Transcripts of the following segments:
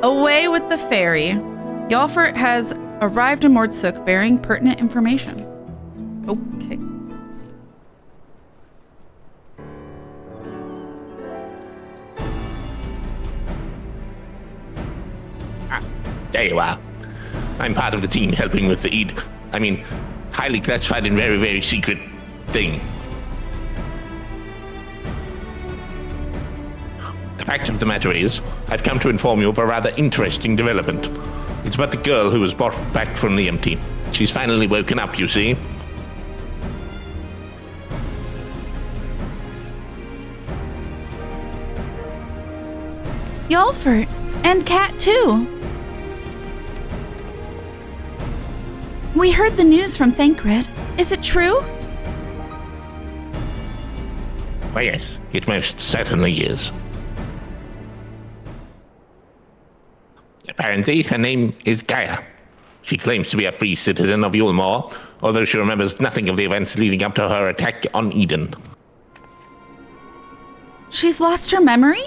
Away with the ferry. Yalfert has arrived in Mordsuk bearing pertinent information. Okay. There you are. I'm part of the team helping with the highly classified and very, very secret thing. The fact of the matter is, I've come to inform you of a rather interesting development. It's about the girl who was brought back from the empty. She's finally woken up, you see. Yalfert, and Kat too. We heard the news from Thancred. Is it true? Why, yes, it most certainly is. Apparently, her name is Gaia. She claims to be a free citizen of Yulmore, although she remembers nothing of the events leading up to her attack on Eden. She's lost her memory?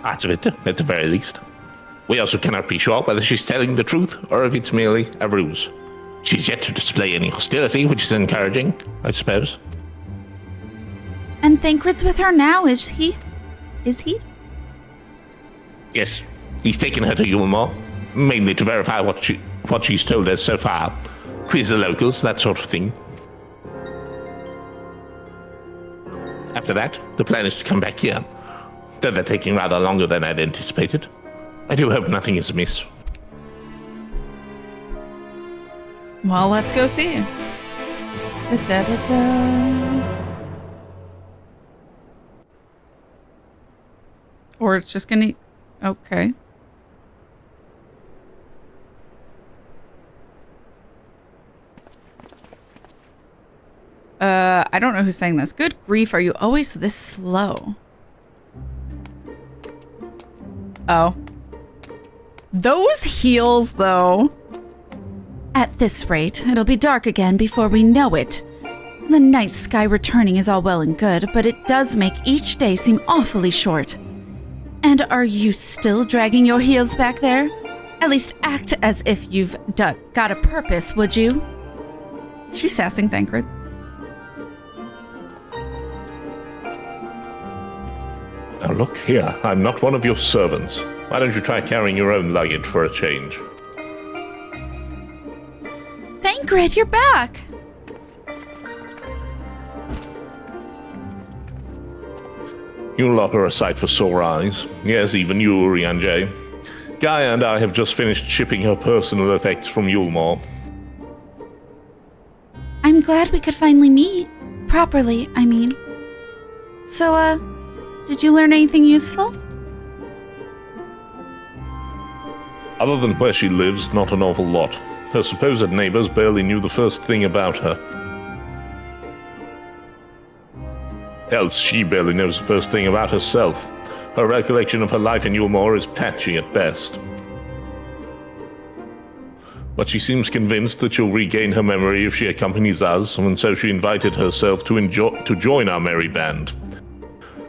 Parts of it, at the very least. We also cannot be sure whether she's telling the truth or if it's merely a ruse. She's yet to display any hostility, which is encouraging, I suppose. And Thancred's with her now, is he? Is he? Yes, he's taken her to Yulmore, mainly to verify what she's told us so far. Quiz the locals, that sort of thing. After that, the plan is to come back here, though they're taking rather longer than I'd anticipated. I do hope nothing is amiss. Well, let's go see. Or it's just gonna... Okay. I don't know who's saying this. Good grief, are you always this slow? Oh. Those heels, though. At this rate, it'll be dark again before we know it. The night sky returning is all well and good, but it does make each day seem awfully short. And are you still dragging your heels back there? At least act as if you've got a purpose, would you? She's sassing Thancred. Now look here, I'm not one of your servants. Why don't you try carrying your own luggage for a change? Thancred, you're back! You lot are a sight for sore eyes. Yes, even you, Urianjay. Gaia and I have just finished shipping her personal effects from Yulmore. I'm glad we could finally meet. Properly, I mean. So, did you learn anything useful? Other than where she lives, not an awful lot. Her supposed neighbors barely knew the first thing about her. Else, she barely knows the first thing about herself. Her recollection of her life in Yulmore is patchy at best. But she seems convinced that she'll regain her memory if she accompanies us, and so she invited herself to join our merry band.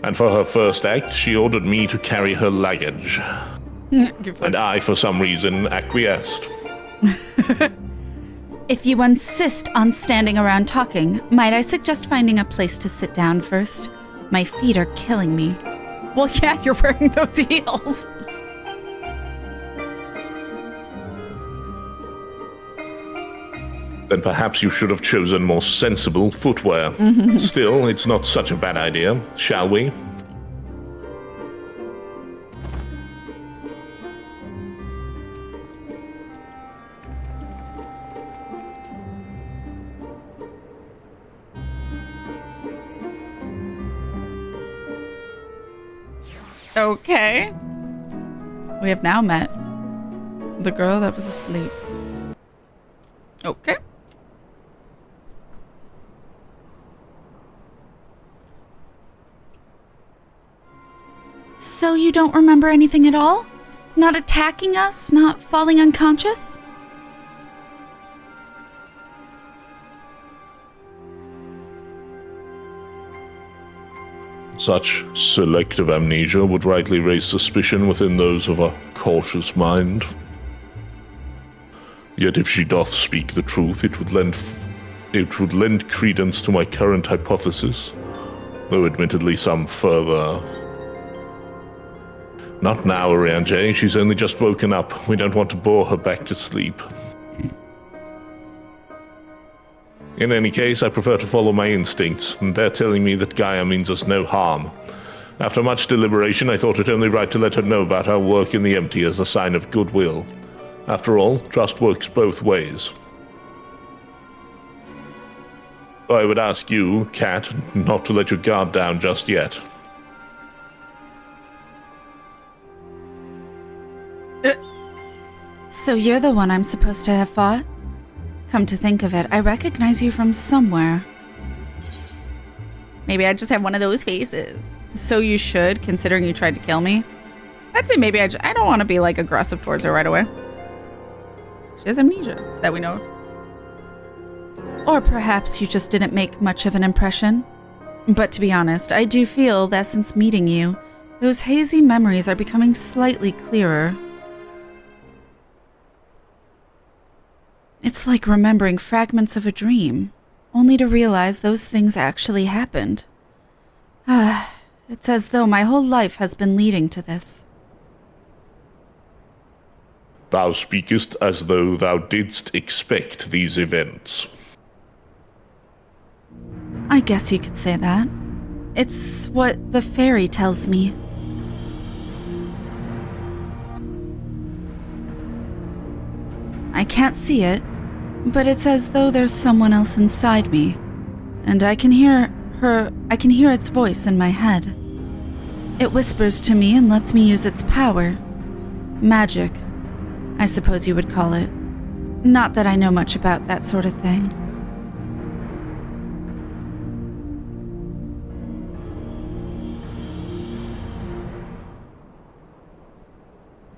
And for her first act, she ordered me to carry her luggage. And I, for some reason, acquiesced. If you insist on standing around talking, might I suggest finding a place to sit down first? My feet are killing me. Well, yeah, you're wearing those heels. Then perhaps you should have chosen more sensible footwear. Still, it's not such a bad idea, shall we? Okay. We have now met the girl that was asleep. Okay. So you don't remember anything at all? Not attacking us? Not falling unconscious? Such selective amnesia would rightly raise suspicion within those of a cautious mind. Yet if she doth speak the truth, it would lend credence to my current hypothesis, though admittedly some further. Not now, Orianjay. She's only just woken up. We don't want to bore her back to sleep. In any case, I prefer to follow my instincts, and they're telling me that Gaia means us no harm. After much deliberation, I thought it only right to let her know about our work in the empty as a sign of goodwill. After all, trust works both ways. So I would ask you, Kat, not to let your guard down just yet. So you're the one I'm supposed to have fought? Come to think of it, I recognize you from somewhere. Maybe I just have one of those faces. So you should, considering you tried to kill me. I'd say maybe I don't want to be like aggressive towards her right away. She has amnesia, that we know of. Or perhaps you just didn't make much of an impression. But to be honest, I do feel that since meeting you, those hazy memories are becoming slightly clearer. It's like remembering fragments of a dream, only to realize those things actually happened. It's as though my whole life has been leading to this. Thou speakest as though thou didst expect these events. I guess you could say that. It's what the fairy tells me. I can't see it, but it's as though there's someone else inside me, and I can hear its voice in my head. It whispers to me and lets me use its power. Magic, I suppose you would call it. Not that I know much about that sort of thing.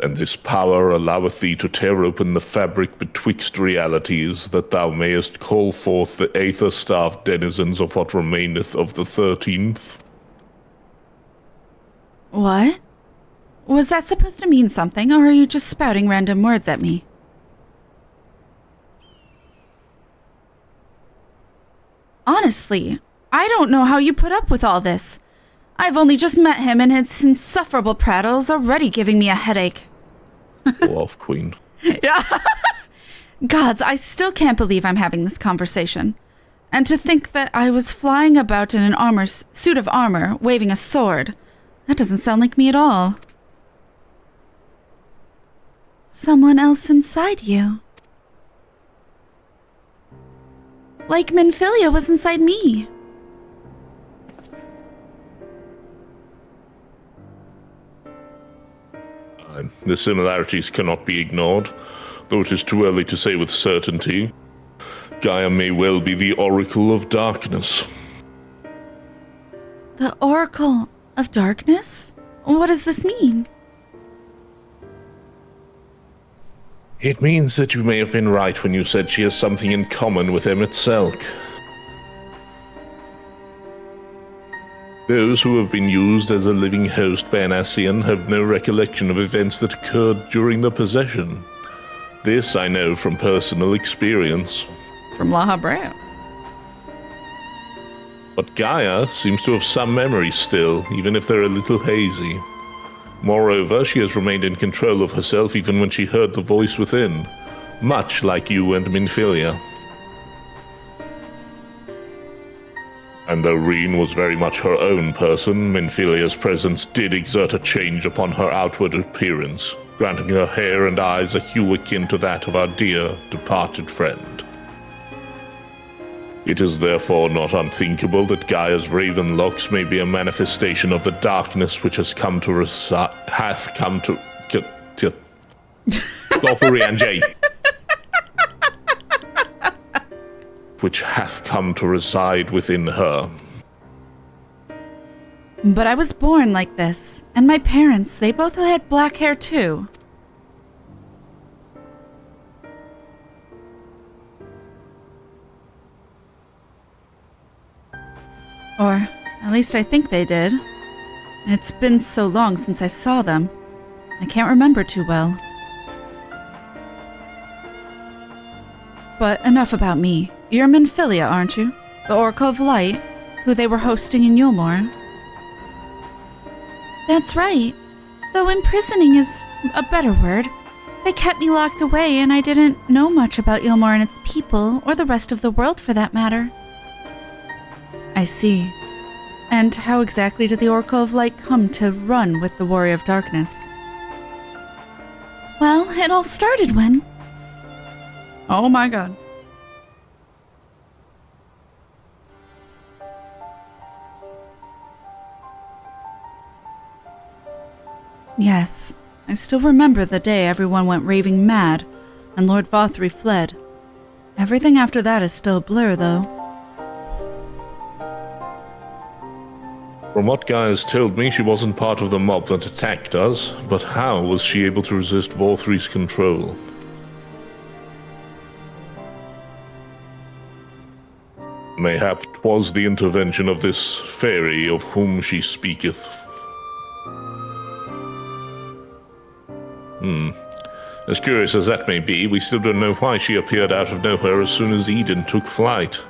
And this power alloweth thee to tear open the fabric betwixt realities, that thou mayest call forth the aether-starved denizens of what remaineth of the 13th. What? Was that supposed to mean something, or are you just spouting random words at me? Honestly, I don't know how you put up with all this. I've only just met him and his insufferable prattle is already giving me a headache. Go off, Queen. Yeah. Gods, I still can't believe I'm having this conversation. And to think that I was flying about in an suit of armor, waving a sword. That doesn't sound like me at all. Someone else inside you. Like Minfilia was inside me. The similarities cannot be ignored, though it is too early to say with certainty. Gaia may well be the Oracle of Darkness. The Oracle of Darkness? What does this mean? It means that you may have been right when you said she has something in common with Emmett Selk. Those who have been used as a living host by an Ascian have no recollection of events that occurred during the possession. This I know from personal experience. From La Habrea. But Gaia seems to have some memories still, even if they're a little hazy. Moreover, she has remained in control of herself even when she heard the voice within, much like you and Minfilia. And though Reen was very much her own person, Minfilia's presence did exert a change upon her outward appearance, granting her hair and eyes a hue akin to that of our dear, departed friend. It is therefore not unthinkable that Gaia's raven locks may be a manifestation of the darkness which has come to hath come to which hath come to reside within her. But I was born like this, and my parents, they both had black hair too. Or at least I think they did. It's been so long since I saw them. I can't remember too well. But enough about me. You're Minfilia, aren't you? The Oracle of Light, who they were hosting in Yulmore. That's right. Though imprisoning is a better word. They kept me locked away and I didn't know much about Yulmore and its people, or the rest of the world for that matter. I see. And how exactly did the Oracle of Light come to run with the Warrior of Darkness? Well, it all started when... Oh my god. Yes, I still remember the day everyone went raving mad and Lord Vothry fled. Everything after that is still a blur, though. From what Gaia's told me, she wasn't part of the mob that attacked us, but how was she able to resist Vothry's control? Mayhap 'twas the intervention of this fairy of whom she speaketh. As curious as that may be, we still don't know why she appeared out of nowhere as soon as Eden took flight.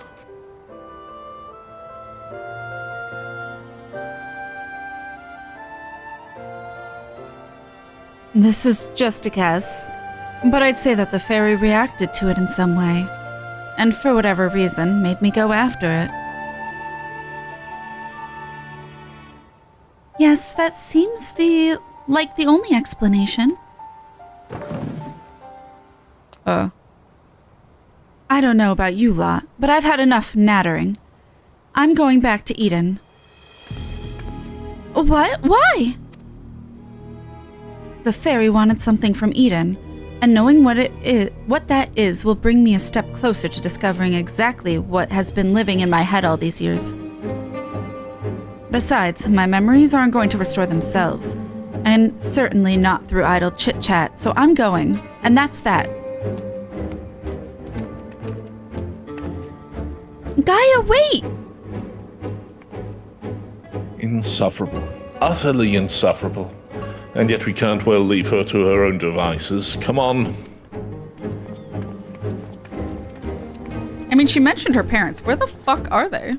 This is just a guess, but I'd say that the fairy reacted to it in some way, and for whatever reason, made me go after it. Yes, that seems like the only explanation. I don't know about you lot, but I've had enough nattering. I'm going back to Eden. What? Why? The fairy wanted something from Eden, and knowing what that is will bring me a step closer to discovering exactly what has been living in my head all these years. Besides, my memories aren't going to restore themselves, and certainly not through idle chit-chat, so I'm going, and that's that. Gaia, wait! Insufferable. Utterly insufferable. And yet we can't well leave her to her own devices. Come on. I mean, she mentioned her parents. Where the fuck are they?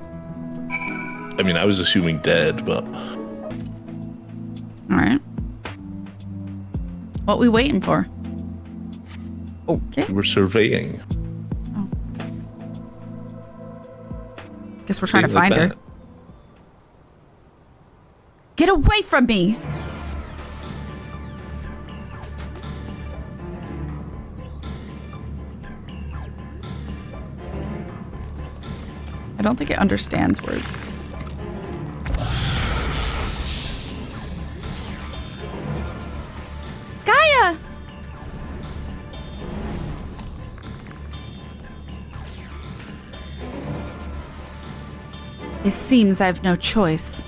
I mean, I was assuming dead, but... Alright. What we waiting for? Okay. We're surveying. Oh. Guess we're trying to find her. Get away from me! I don't think it understands words. Gaia! It seems I've no choice.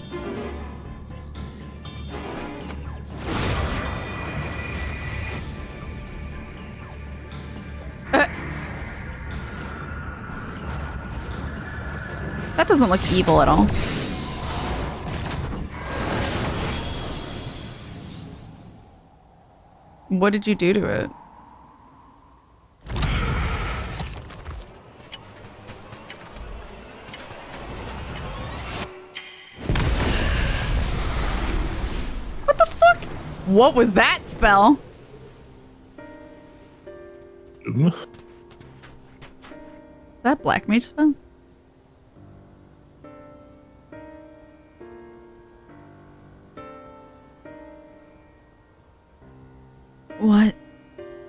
That doesn't look evil at all. What did you do to it? What the fuck? What was that spell? That black mage spell? What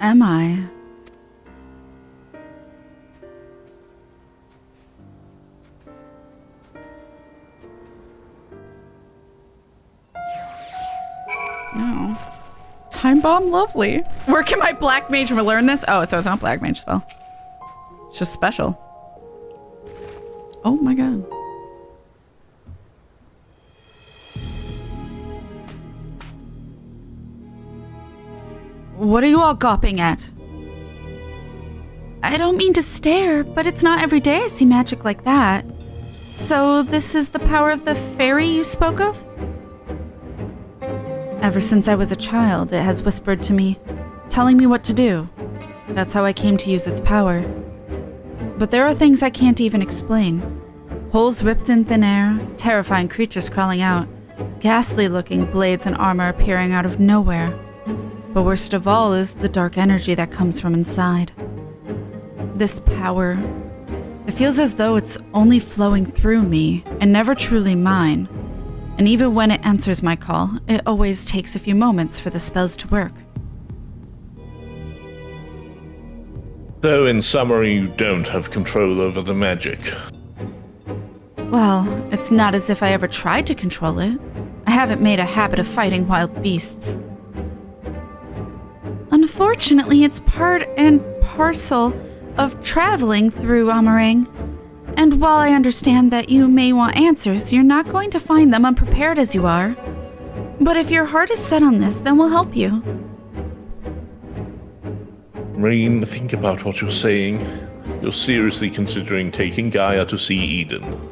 am I? No. Time bomb, lovely. Where can my black mage learn this? Oh, so it's not black mage spell. It's just special. Oh my god. What are you all gawping at? I don't mean to stare, but it's not every day I see magic like that. So this is the power of the fairy you spoke of? Ever since I was a child, it has whispered to me, telling me what to do. That's how I came to use its power. But there are things I can't even explain. Holes ripped in thin air, terrifying creatures crawling out, ghastly-looking blades and armor appearing out of nowhere. But worst of all is the dark energy that comes from inside. This power, it feels as though it's only flowing through me and never truly mine. And even when it answers my call, it always takes a few moments for the spells to work. So, in summary, you don't have control over the magic. Well, it's not as if I ever tried to control it. I haven't made a habit of fighting wild beasts. Unfortunately, it's part and parcel of traveling through Amarang. And while I understand that you may want answers, you're not going to find them unprepared as you are. But if your heart is set on this, then we'll help you. Rain, think about what you're saying. You're seriously considering taking Gaia to see Eden.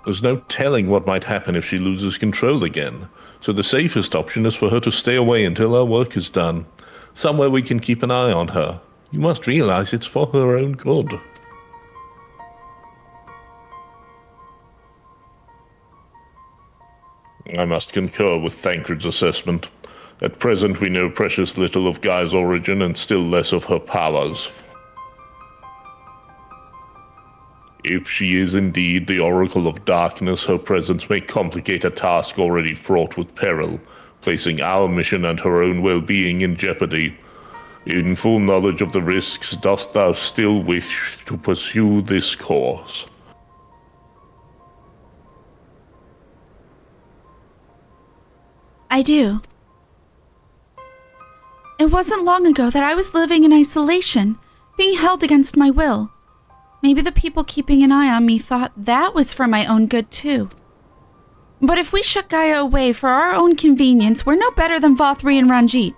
There's no telling what might happen if she loses control again, so the safest option is for her to stay away until her work is done. Somewhere we can keep an eye on her. You must realize it's for her own good. I must concur with Thancred's assessment. At present we know precious little of Gaia's origin and still less of her powers. If she is indeed the Oracle of Darkness, her presence may complicate a task already fraught with peril, placing our mission and her own well-being in jeopardy. In full knowledge of the risks, dost thou still wish to pursue this course? I do. It wasn't long ago that I was living in isolation, being held against my will. Maybe the people keeping an eye on me thought that was for my own good too. But if we shut Gaia away for our own convenience, we're no better than Vothri and Ranjit.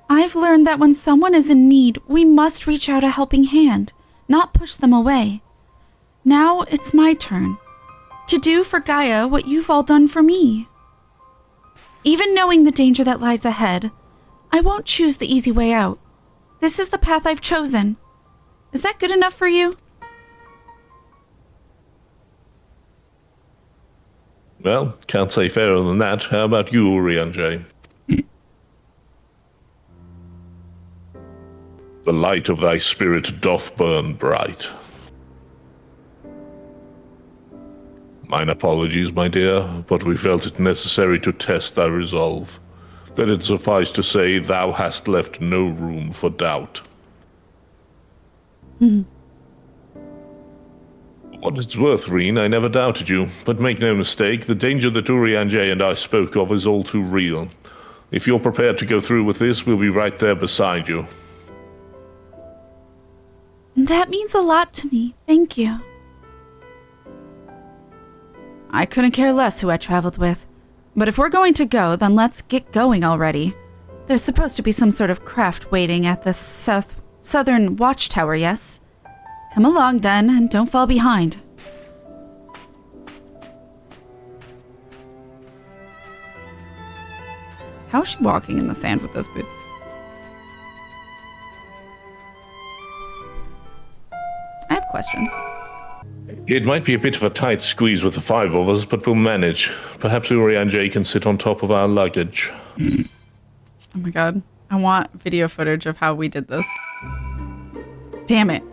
I've learned that when someone is in need, we must reach out a helping hand, not push them away. Now it's my turn to do for Gaia what you've all done for me. Even knowing the danger that lies ahead, I won't choose the easy way out. This is the path I've chosen. Is that good enough for you? Well, can't say fairer than that. How about you, Urianger? The light of thy spirit doth burn bright. Mine apologies, my dear, but we felt it necessary to test thy resolve. Let it suffice to say, thou hast left no room for doubt. What it's worth, Reen, I never doubted you, but make no mistake, the danger that Urianger and I spoke of is all too real. If you're prepared to go through with this, we'll be right there beside you. That means a lot to me. Thank you. I couldn't care less who I traveled with. But if we're going to go, then let's get going already. There's supposed to be some sort of craft waiting at the southern watchtower, yes? Come along then, and don't fall behind. How is she walking in the sand with those boots? I have questions. It might be a bit of a tight squeeze with the five of us, but we'll manage. Perhaps Urianger can sit on top of our luggage. Oh my god. I want video footage of how we did this. Damn it.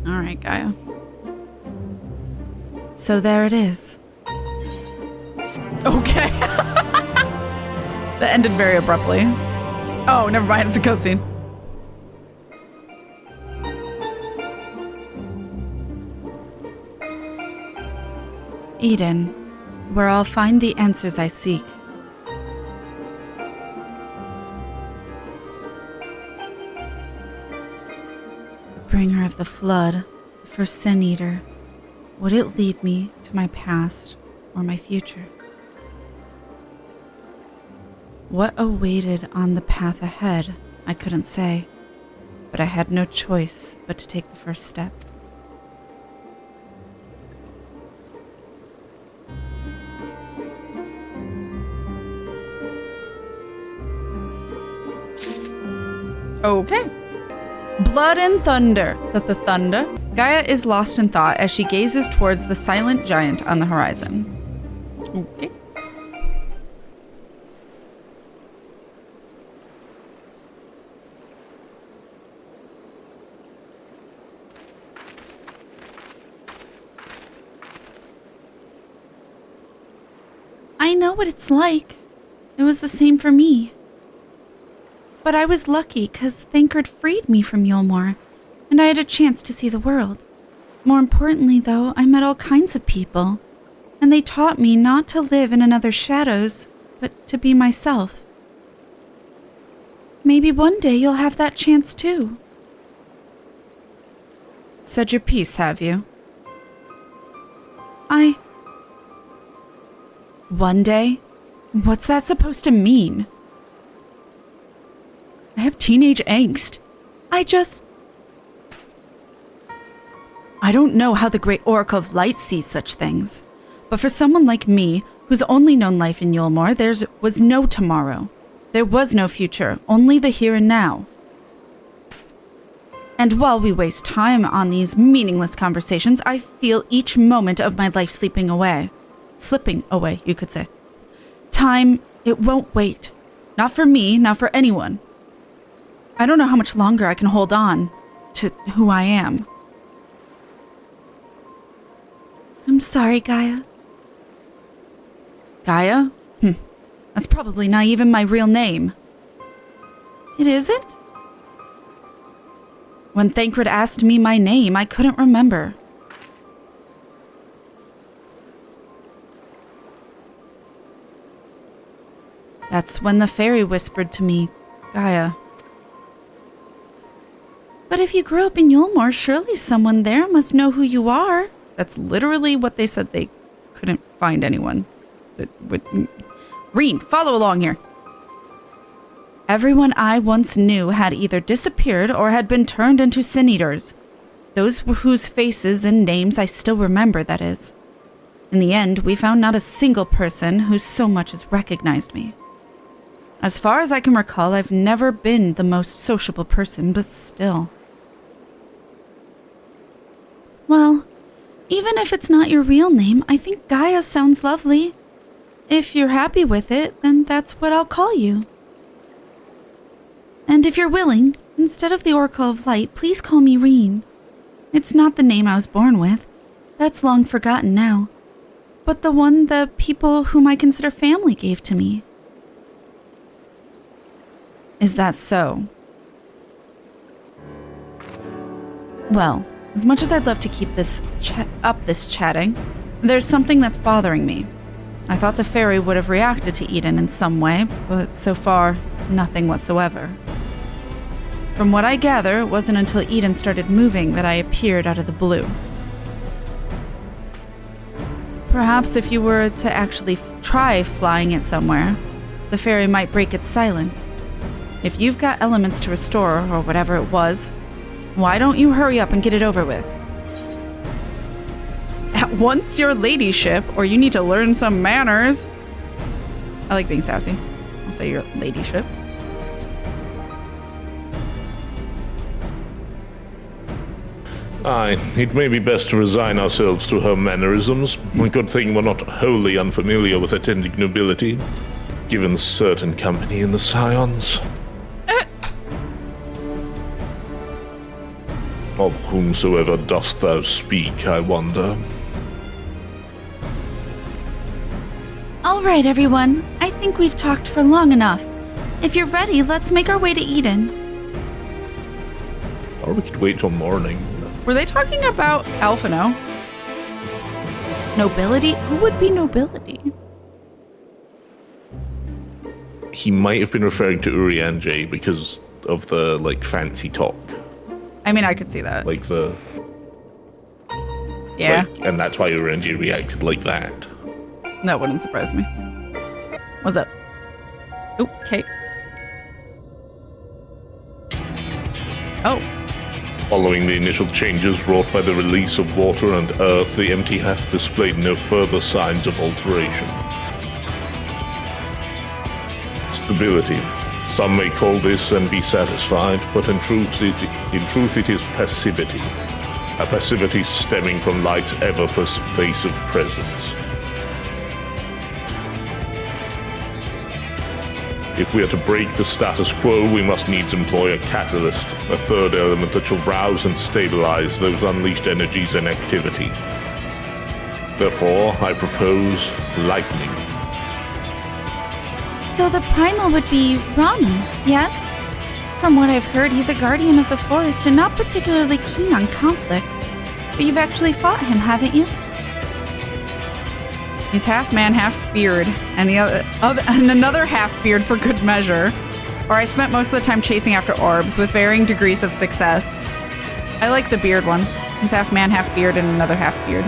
Alright, Gaia. So there it is. Okay. That ended very abruptly. Oh, never mind. It's a cutscene. Eden, where I'll find the answers I seek. The bringer of the flood, the first sin eater. Would it lead me to my past or my future? What awaited on the path ahead, I couldn't say. but I had no choice but to take the first step. Okay. Blood and thunder. The thunder. Gaia is lost in thought as she gazes towards the silent giant on the horizon. Okay. I know what it's like. It was the same for me. But I was lucky because Thancred freed me from Yulmore, and I had a chance to see the world. More importantly, though, I met all kinds of people, and they taught me not to live in another's shadows, but to be myself. Maybe one day you'll have that chance too. Said your piece, have you? One day? What's that supposed to mean? I have teenage angst. I don't know how the Great Oracle of Light sees such things. But for someone like me, who's only known life in Yulmore, there was no tomorrow. There was no future, only the here and now. And while we waste time on these meaningless conversations, I feel each moment of my life slipping away, you could say. Time, it won't wait. Not for me, not for anyone. I don't know how much longer I can hold on to who I am. I'm sorry, Gaia. Gaia? That's probably not even my real name. It isn't? When Thancred asked me my name, I couldn't remember. That's when the fairy whispered to me, Gaia. But if you grew up in Yulmore, surely someone there must know who you are. That's literally what they said. They couldn't find anyone that would... Reen, follow along here. Everyone I once knew had either disappeared or had been turned into sin-eaters. Those whose faces and names I still remember, that is. In the end, we found not a single person who so much as recognized me. As far as I can recall, I've never been the most sociable person, but still. Well, even if it's not your real name, I think Gaia sounds lovely. If you're happy with it, then that's what I'll call you. And if you're willing, instead of the Oracle of Light, please call me Reen. It's not the name I was born with. That's long forgotten now. But the one the people whom I consider family gave to me. Is that so? Well, as much as I'd love to keep this chatting, there's something that's bothering me. I thought the fairy would have reacted to Eden in some way, but so far, nothing whatsoever. From what I gather, it wasn't until Eden started moving that I appeared out of the blue. Perhaps if you were to actually try flying it somewhere, the fairy might break its silence. If you've got elements to restore, or whatever it was, why don't you hurry up and get it over with? At once, your ladyship, or you need to learn some manners. I like being sassy. I'll say your ladyship. Aye, it may be best to resign ourselves to her mannerisms. A good thing we're not wholly unfamiliar with attending nobility, given certain company in the Scions. Of whomsoever dost thou speak, I wonder? All right, everyone. I think we've talked for long enough. If you're ready, let's make our way to Eden. Or we could wait till morning. Were they talking about Alphino? Nobility? Who would be nobility? He might have been referring to Urianger because of the, fancy talk. I mean, I could see that. Yeah. And that's why Urianger reacted like that. That wouldn't surprise me. What's up? Okay. Oh. Following the initial changes wrought by the release of water and earth, the empty hath displayed no further signs of alteration. Stability. Some may call this and be satisfied, but in truth it is passivity. A passivity stemming from light's ever-pervasive presence. If we are to break the status quo, we must needs employ a catalyst, a third element that shall rouse and stabilize those unleashed energies and activity. Therefore, I propose lightning. So the primal would be Ramu, yes? From what I've heard, he's a guardian of the forest and not particularly keen on conflict. But you've actually fought him, haven't you? He's half man, half beard, and another half beard for good measure. Or I spent most of the time chasing after orbs with varying degrees of success. I like the beard one. He's half man, half beard, and another half beard.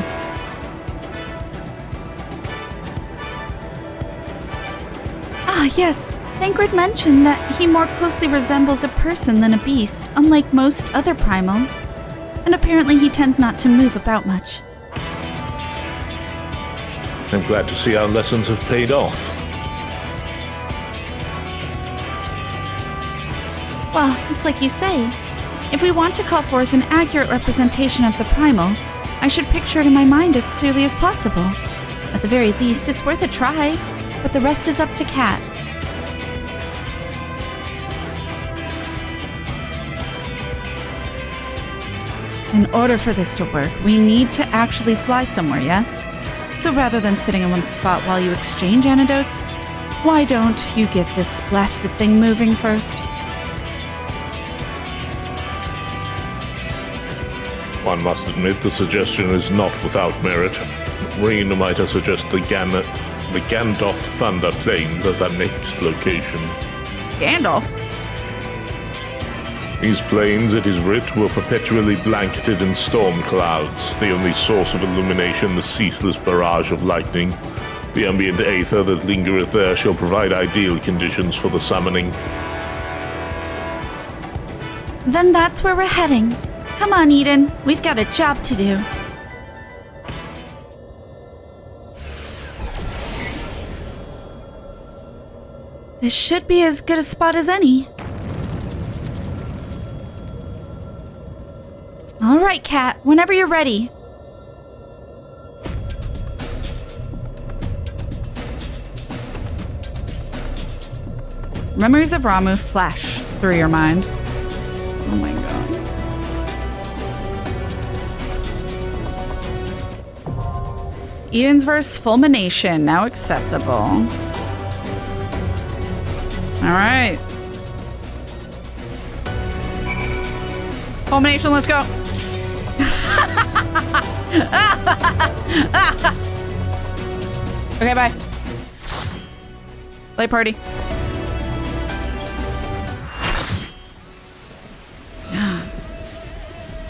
Ah, yes. Thancred mentioned that he more closely resembles a person than a beast, unlike most other primals. And apparently he tends not to move about much. I'm glad to see our lessons have paid off. Well, it's like you say. If we want to call forth an accurate representation of the primal, I should picture it in my mind as clearly as possible. At the very least, it's worth a try, but the rest is up to Kat. In order for this to work, we need to actually fly somewhere, yes? So rather than sitting in one spot while you exchange antidotes, why don't you get this blasted thing moving first? One must admit the suggestion is not without merit. Reen might I suggest the Gandalf Thunder Plains as our next location. Gandalf? These plains, it is writ, were perpetually blanketed in storm clouds, the only source of illumination the ceaseless barrage of lightning. The ambient aether that lingereth there shall provide ideal conditions for the summoning. Then that's where we're heading. Come on, Eden. We've got a job to do. This should be as good a spot as any. All right, Kat. Whenever you're ready. Memories of Ramu flash through your mind. Oh my god. Eden's verse Fulmination, now accessible. Alright. Fulmination, let's go. Okay, bye. Play party.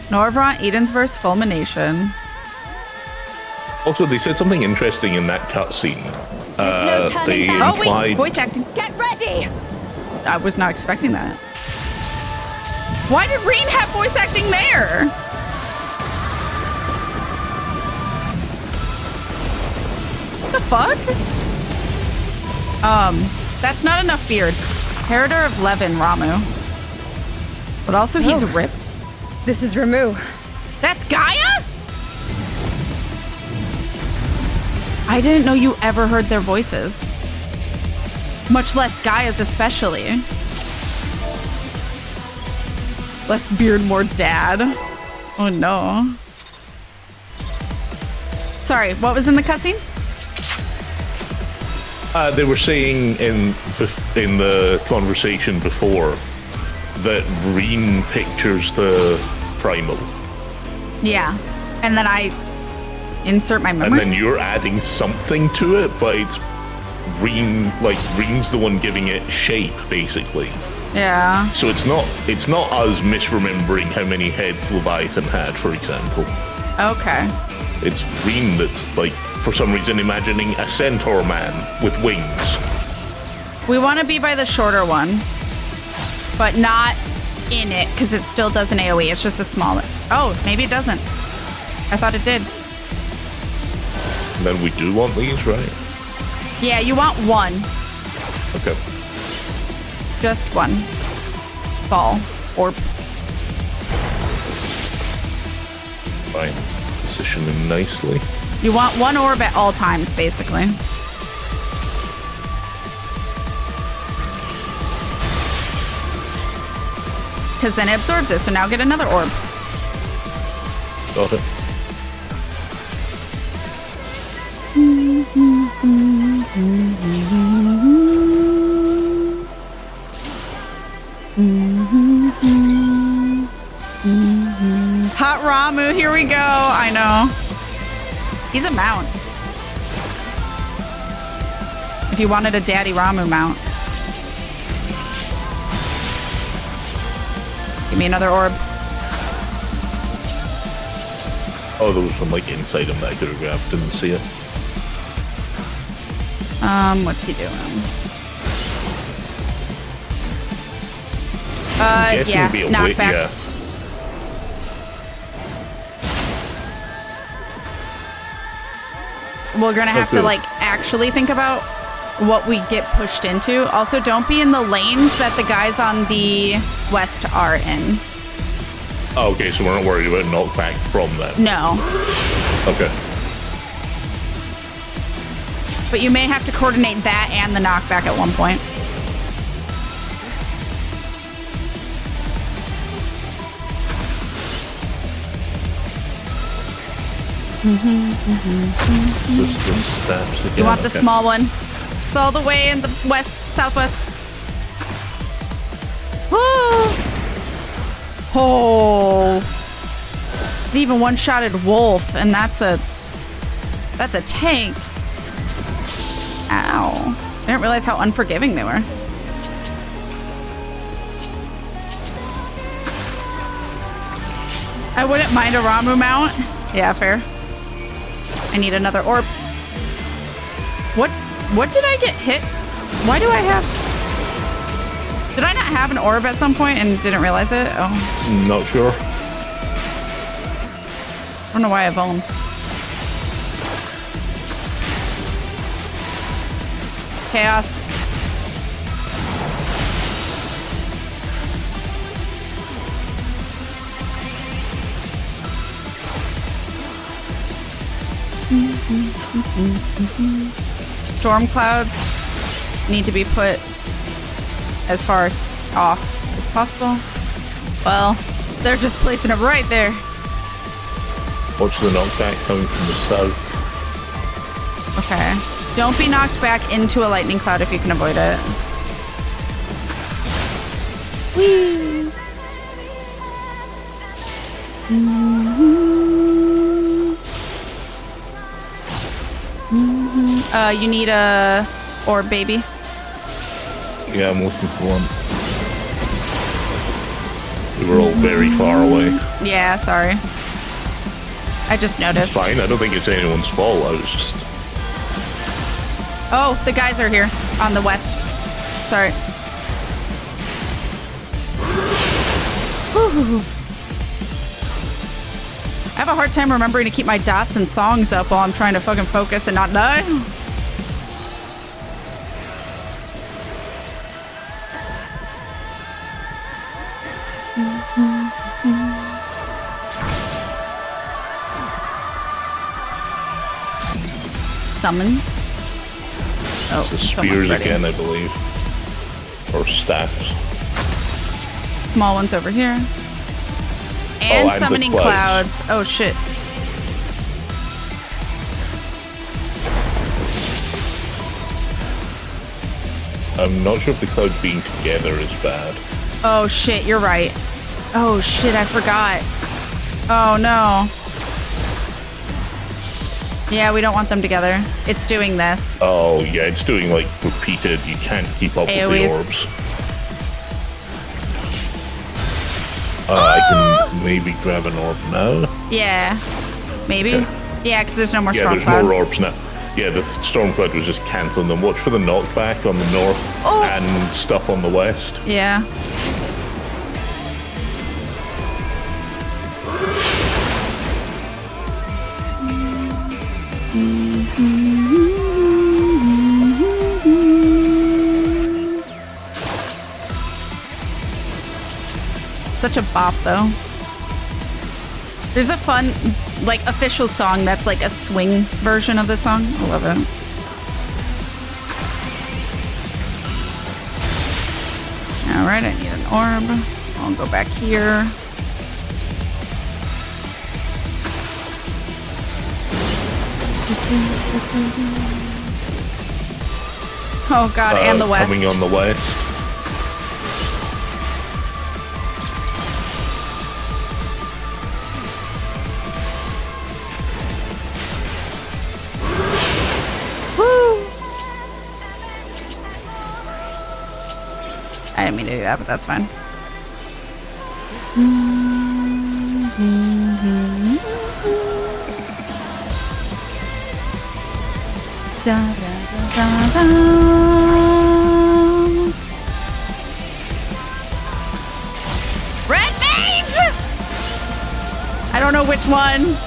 Norvrant, Eden's verse Fulmination. Also, they said something interesting in that cutscene. They Oh wait, implied... voice acting. Get ready! I was not expecting that. Why did Reen have voice acting there? What the fuck? That's not enough beard. Heredar of Levin, Ramu. But also he's ripped. This is Ramu. That's Gaia? I didn't know you ever heard their voices. Much less Gaia's especially. Less beard, more dad. Oh no. Sorry, what was in the cutscene? They were saying in the conversation before that Reen pictures the primal. Yeah. And then I insert my memories. And then you're adding something to it, but it's Reen, like Reen's the one giving it shape, basically. Yeah. So it's not us misremembering how many heads Leviathan had, for example. Okay. It's Reen that's, like, for some reason imagining a centaur man with wings. We want to be by the shorter one, but not in it because it still does an AoE. It's just a smaller. Oh, maybe it doesn't. I thought it did. And then we do want these, right? Yeah, you want one. Okay. Just one. Ball. Orb. Fine. Position them nicely. You want one orb at all times, basically. Because then it absorbs it, so now get another orb. Got it. Hot Ramu, here we go. I know. He's a mount. If you wanted a Daddy Ramu mount. Give me another orb. Oh, there was one like inside him that I could have grabbed. Didn't see it. What's he doing? Guessing Yeah, it'd be a knock wait, back. yeah. We're gonna have to Okay. like actually think about what we get pushed into. Also, don't be in the lanes that the guys on the west are in. Oh, okay, so we're not worried about knockback from them. No, Okay. but you may have to coordinate that and the knockback at one point. Just the steps again. You want the okay. small one? It's all the way in the west, southwest. Woo! Oh, it even one-shotted wolf, and that's a tank. Ow! I didn't realize how unforgiving they were. I wouldn't mind a Ramu mount. Yeah, fair. I need another orb. What did I get hit? Why do I have... Did I not have an orb at some point and didn't realize it? Oh, Not sure. I don't know why I boned. Chaos. Storm clouds need to be put as far off as possible. Well, they're just placing it right there. Watch the knockback coming from the south. Okay. Don't be knocked back into a lightning cloud if you can avoid it. Whee! You need a orb, baby. Yeah, I'm looking for one. We were all very far away. Yeah, sorry. I just It's noticed. fine. I don't think it's anyone's fault. I was just... Oh, the guys are here on the west. Sorry. Whew. I have a hard time remembering to keep my dots and songs up while I'm trying to fucking focus and not die. Summons. Oh, It's the it's almost spears ready. again, I believe. Or staffs. Small ones over here. And and the summoning clouds. clouds. Oh shit. I'm not sure if the clouds being together is bad. Oh shit, you're right. Oh shit, I forgot. Oh no. Yeah, we don't want them together. It's doing this. Oh, yeah, it's doing, like, repeated. You can't keep up with the AoEs. orbs. I can maybe grab an orb now. Yeah. Maybe? Okay. Yeah, because there's no more Yeah, storm there's cloud. more orbs now. Yeah, the storm cloud was just cancelling them. Watch for the knockback on the north Oh. and stuff on the west. Yeah. such a bop, though. There's a fun, like, official song that's like a swing version of the song. I love it. All right, I need an orb. I'll go back here. Oh god, and the west. Coming on the west. Woo! I didn't mean to do that, but that's fine. Da, da, da, da, da. Red mage! I don't know which one.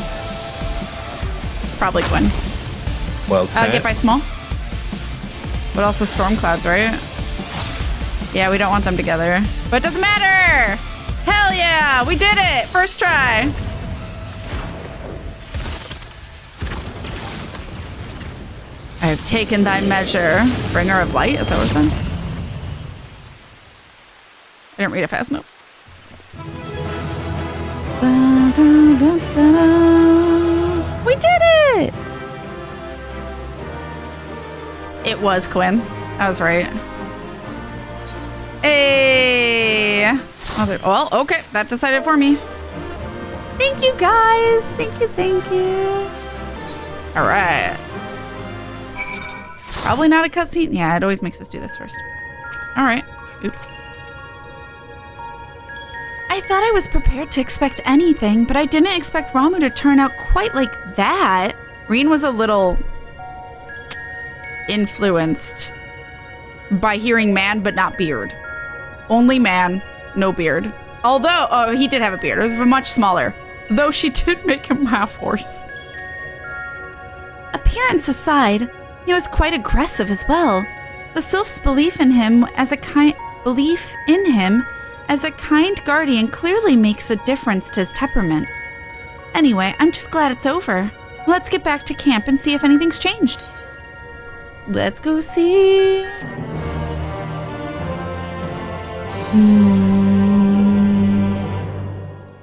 Probably Gwyn. Well, Get by small. But also storm clouds, right? Yeah, we don't want them together. But it doesn't matter! Hell yeah! We did it! First try! I have taken thy measure. Bringer of light? Is that what it's done? I didn't read it fast enough. Da, da, da, da, da. We did it! It was Quinn. I was right. Hey! Well, okay. That decided for me. Thank you, guys. Thank you, thank you. All right. Probably not a cutscene. Yeah, it always makes us do this first. All right. Oops. I thought I was prepared to expect anything, but I didn't expect Ramuh to turn out quite like that. Reen was a little influenced by hearing man, but not beard. Only man, no beard. Although, oh, he did have a beard. It was much smaller. Though she did make him half horse. Appearance aside, he was quite aggressive as well. The sylph's belief in him as a kind guardian clearly makes a difference to his temperament. Anyway, I'm just glad it's over. Let's get back to camp and see if anything's changed. Let's go see.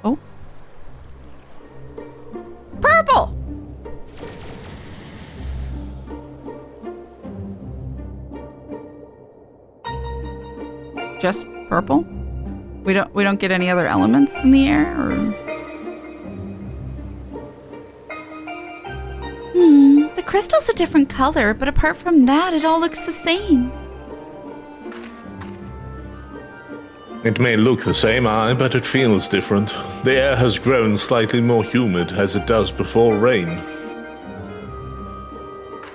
Oh. Purple! Just purple? We don't get any other elements in the air, or? The crystal's a different color, but apart from that, it all looks the same. It may look the same, aye, but it feels different. The air has grown slightly more humid, as it does before rain.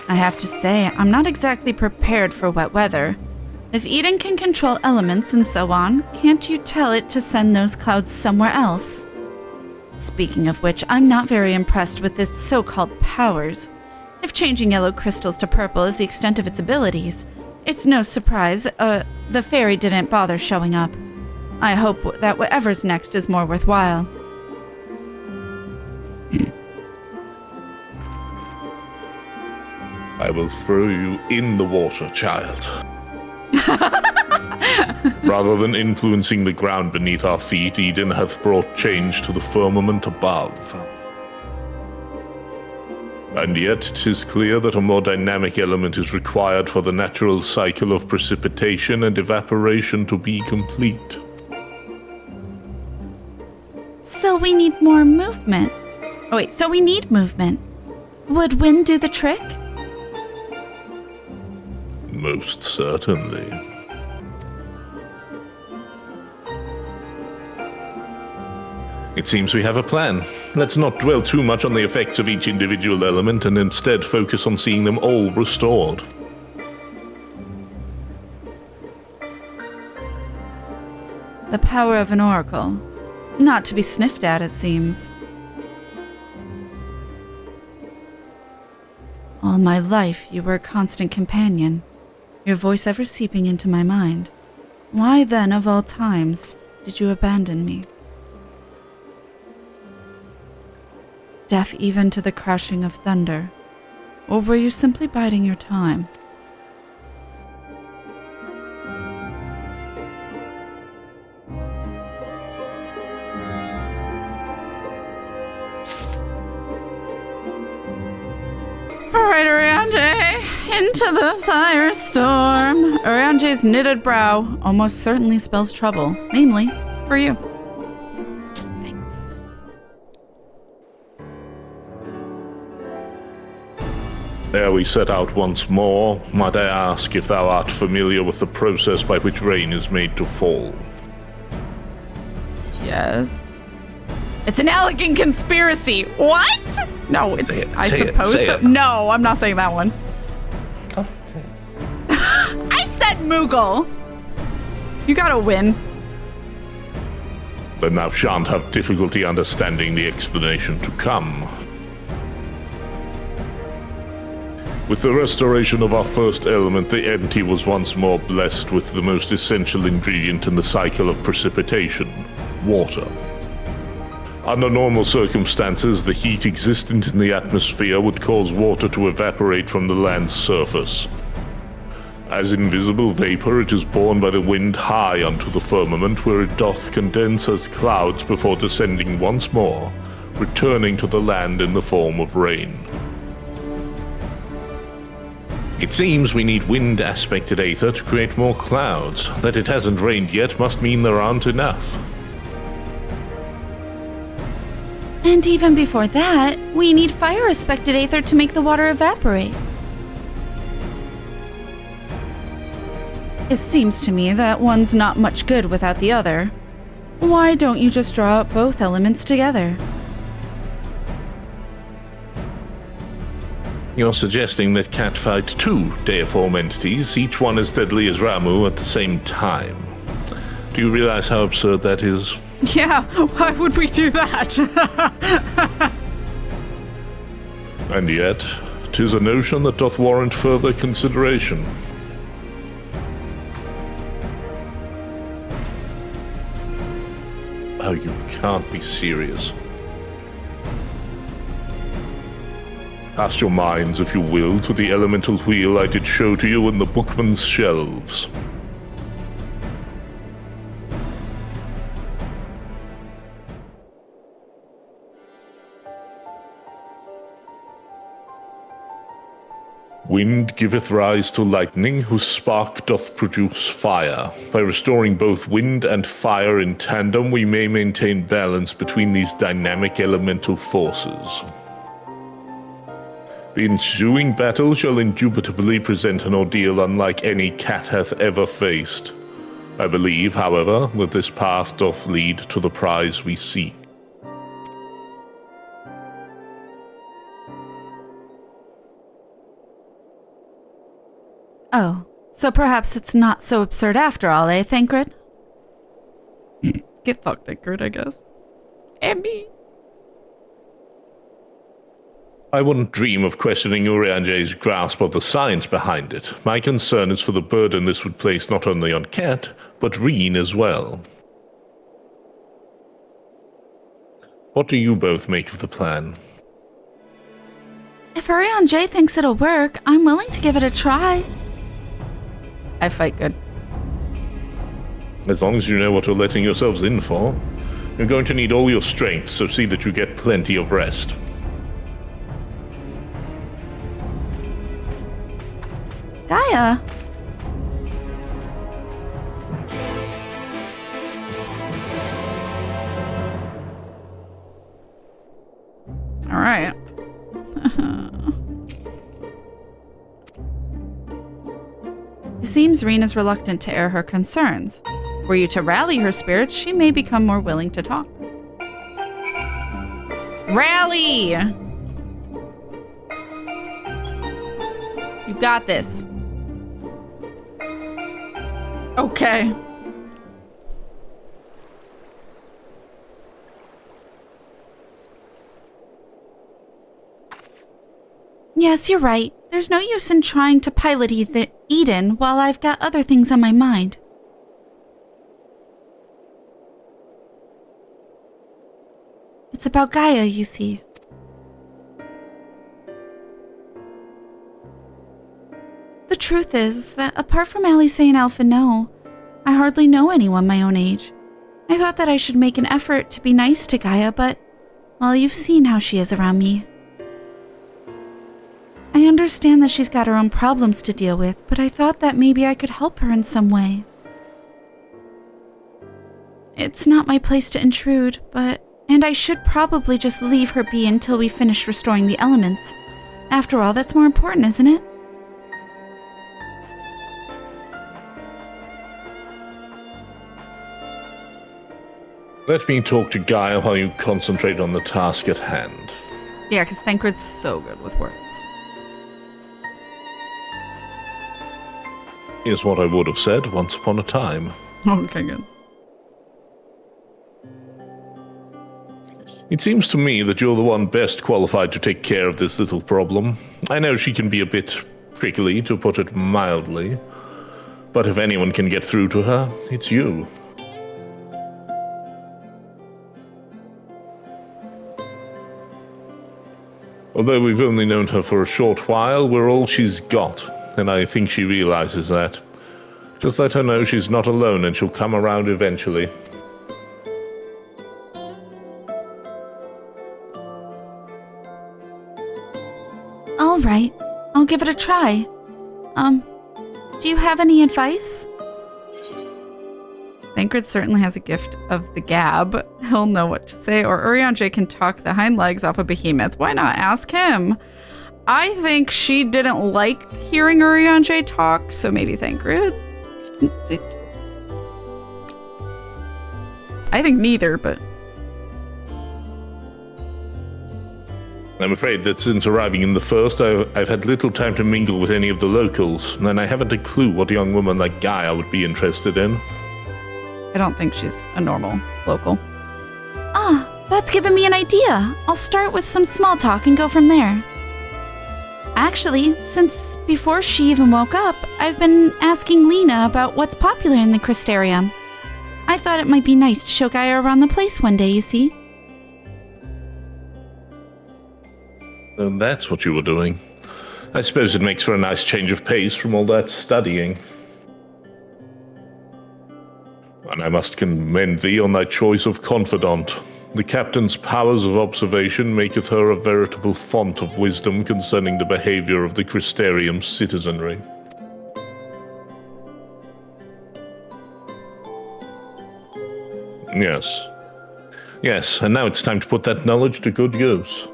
I have to say, I'm not exactly prepared for wet weather. If Eden can control elements and so on, can't you tell it to send those clouds somewhere else? Speaking of which, I'm not very impressed with its so-called powers. If changing yellow crystals to purple is the extent of its abilities, it's no surprise the fairy didn't bother showing up. I hope that whatever's next is more worthwhile. I will throw you in the water, child. Rather than influencing the ground beneath our feet, Eden hath brought change to the firmament above. And yet 'tis clear that a more dynamic element is required for the natural cycle of precipitation and evaporation to be complete. So we need more movement. Oh wait, so we need movement. Would wind do the trick? Most certainly. It seems we have a plan. Let's not dwell too much on the effects of each individual element and instead focus on seeing them all restored. The power of an oracle. Not to be sniffed at, it seems. All my life, you were a constant companion, your voice ever seeping into my mind. Why then, of all times, Did you abandon me? Deaf even to the crashing of thunder? Or were you simply biding your time? Alright, Oriange, into the firestorm. Oriange's knitted brow almost certainly spells trouble, namely, for you. Thanks. Ere we set out once more, might I ask if thou art familiar with the process by which rain is made to fall? Yes. It's an elegant conspiracy. What? No, it's, I suppose so. No, I'm not saying that one. I said Moogle. You gotta win. Then thou shan't have difficulty understanding the explanation to come. With the restoration of our first element, the entity was once more blessed with the most essential ingredient in the cycle of precipitation, water. Under normal circumstances, the heat existent in the atmosphere would cause water to evaporate from the land's surface. As invisible vapor, it is borne by the wind high unto the firmament, where it doth condense as clouds before descending once more, returning to the land in the form of rain. It seems we need wind-aspected aether to create more clouds. That it hasn't rained yet must mean there aren't enough. And even before that, we need fire-aspected aether to make the water evaporate. It seems to me that one's not much good without the other. Why don't you just draw up both elements together? You're suggesting that Cat fight two deiform entities, each one as deadly as Ramu, at the same time. Do you realize how absurd that is? Yeah, why would we do that? And yet, 'tis a notion that doth warrant further consideration. Oh, you can't be serious. Cast your minds, if you will, to the elemental wheel I did show to you in the bookman's shelves. Wind giveth rise to lightning, whose spark doth produce fire. By restoring both wind and fire in tandem, we may maintain balance between these dynamic elemental forces. The ensuing battle shall indubitably present an ordeal unlike any cat hath ever faced. I believe, however, that this path doth lead to the prize we seek. Oh, so perhaps it's not so absurd after all, eh, Thancred? Get fucked, Thancred, I guess. And me. I wouldn't dream of questioning Urianje's grasp of the science behind it. My concern is for the burden this would place not only on Cat, but Reen as well. What do you both make of the plan? If Urianje thinks it'll work, I'm willing to give it a try. I fight good. As long as you know what you're letting yourselves in for. You're going to need all your strength, so see that you get plenty of rest. Gaia. All right. It seems Reen is reluctant to air her concerns. Were you to rally her spirits, she may become more willing to talk. Rally! You got this. Okay. Yes, you're right. There's no use in trying to pilot Eden while I've got other things on my mind. It's about Gaia, you see. The truth is that apart from Alice and Alpha No, I hardly know anyone my own age. I thought that I should make an effort to be nice to Gaia, but, well, you've seen how she is around me. I understand that she's got her own problems to deal with, but I thought that maybe I could help her in some way. It's not my place to intrude, and I should probably just leave her be until we finish restoring the elements. After all, that's more important, isn't it? Let me talk to Gaia while you concentrate on the task at hand. Yeah, because Thancred's so good with words. Is what I would have said once upon a time. Okay, good. It seems to me that you're the one best qualified to take care of this little problem. I know she can be a bit prickly, to put it mildly, but if anyone can get through to her, it's you. Although we've only known her for a short while, we're all she's got, and I think she realizes that. Just let her know she's not alone and she'll come around eventually. All right, I'll give it a try. Do you have any advice? Thancred certainly has a gift of the gab. He'll know what to say, or Urianger can talk the hind legs off a behemoth. Why not ask him? I think she didn't like hearing Urianger talk, so maybe Thancred. I think neither, but... I'm afraid that since arriving in the first, I've had little time to mingle with any of the locals, and I haven't a clue what a young woman like Gaia would be interested in. I don't think she's a normal local. Ah, that's given me an idea. I'll start with some small talk and go from there. Actually, since before she even woke up, I've been asking Lena about what's popular in the Crystarium. I thought it might be nice to show Gaia around the place one day, you see. And that's what you were doing. I suppose it makes for a nice change of pace from all that studying. And I must commend thee on thy choice of confidant. The captain's powers of observation maketh her a veritable font of wisdom concerning the behavior of the Crystarium's citizenry. Yes, and now it's time to put that knowledge to good use.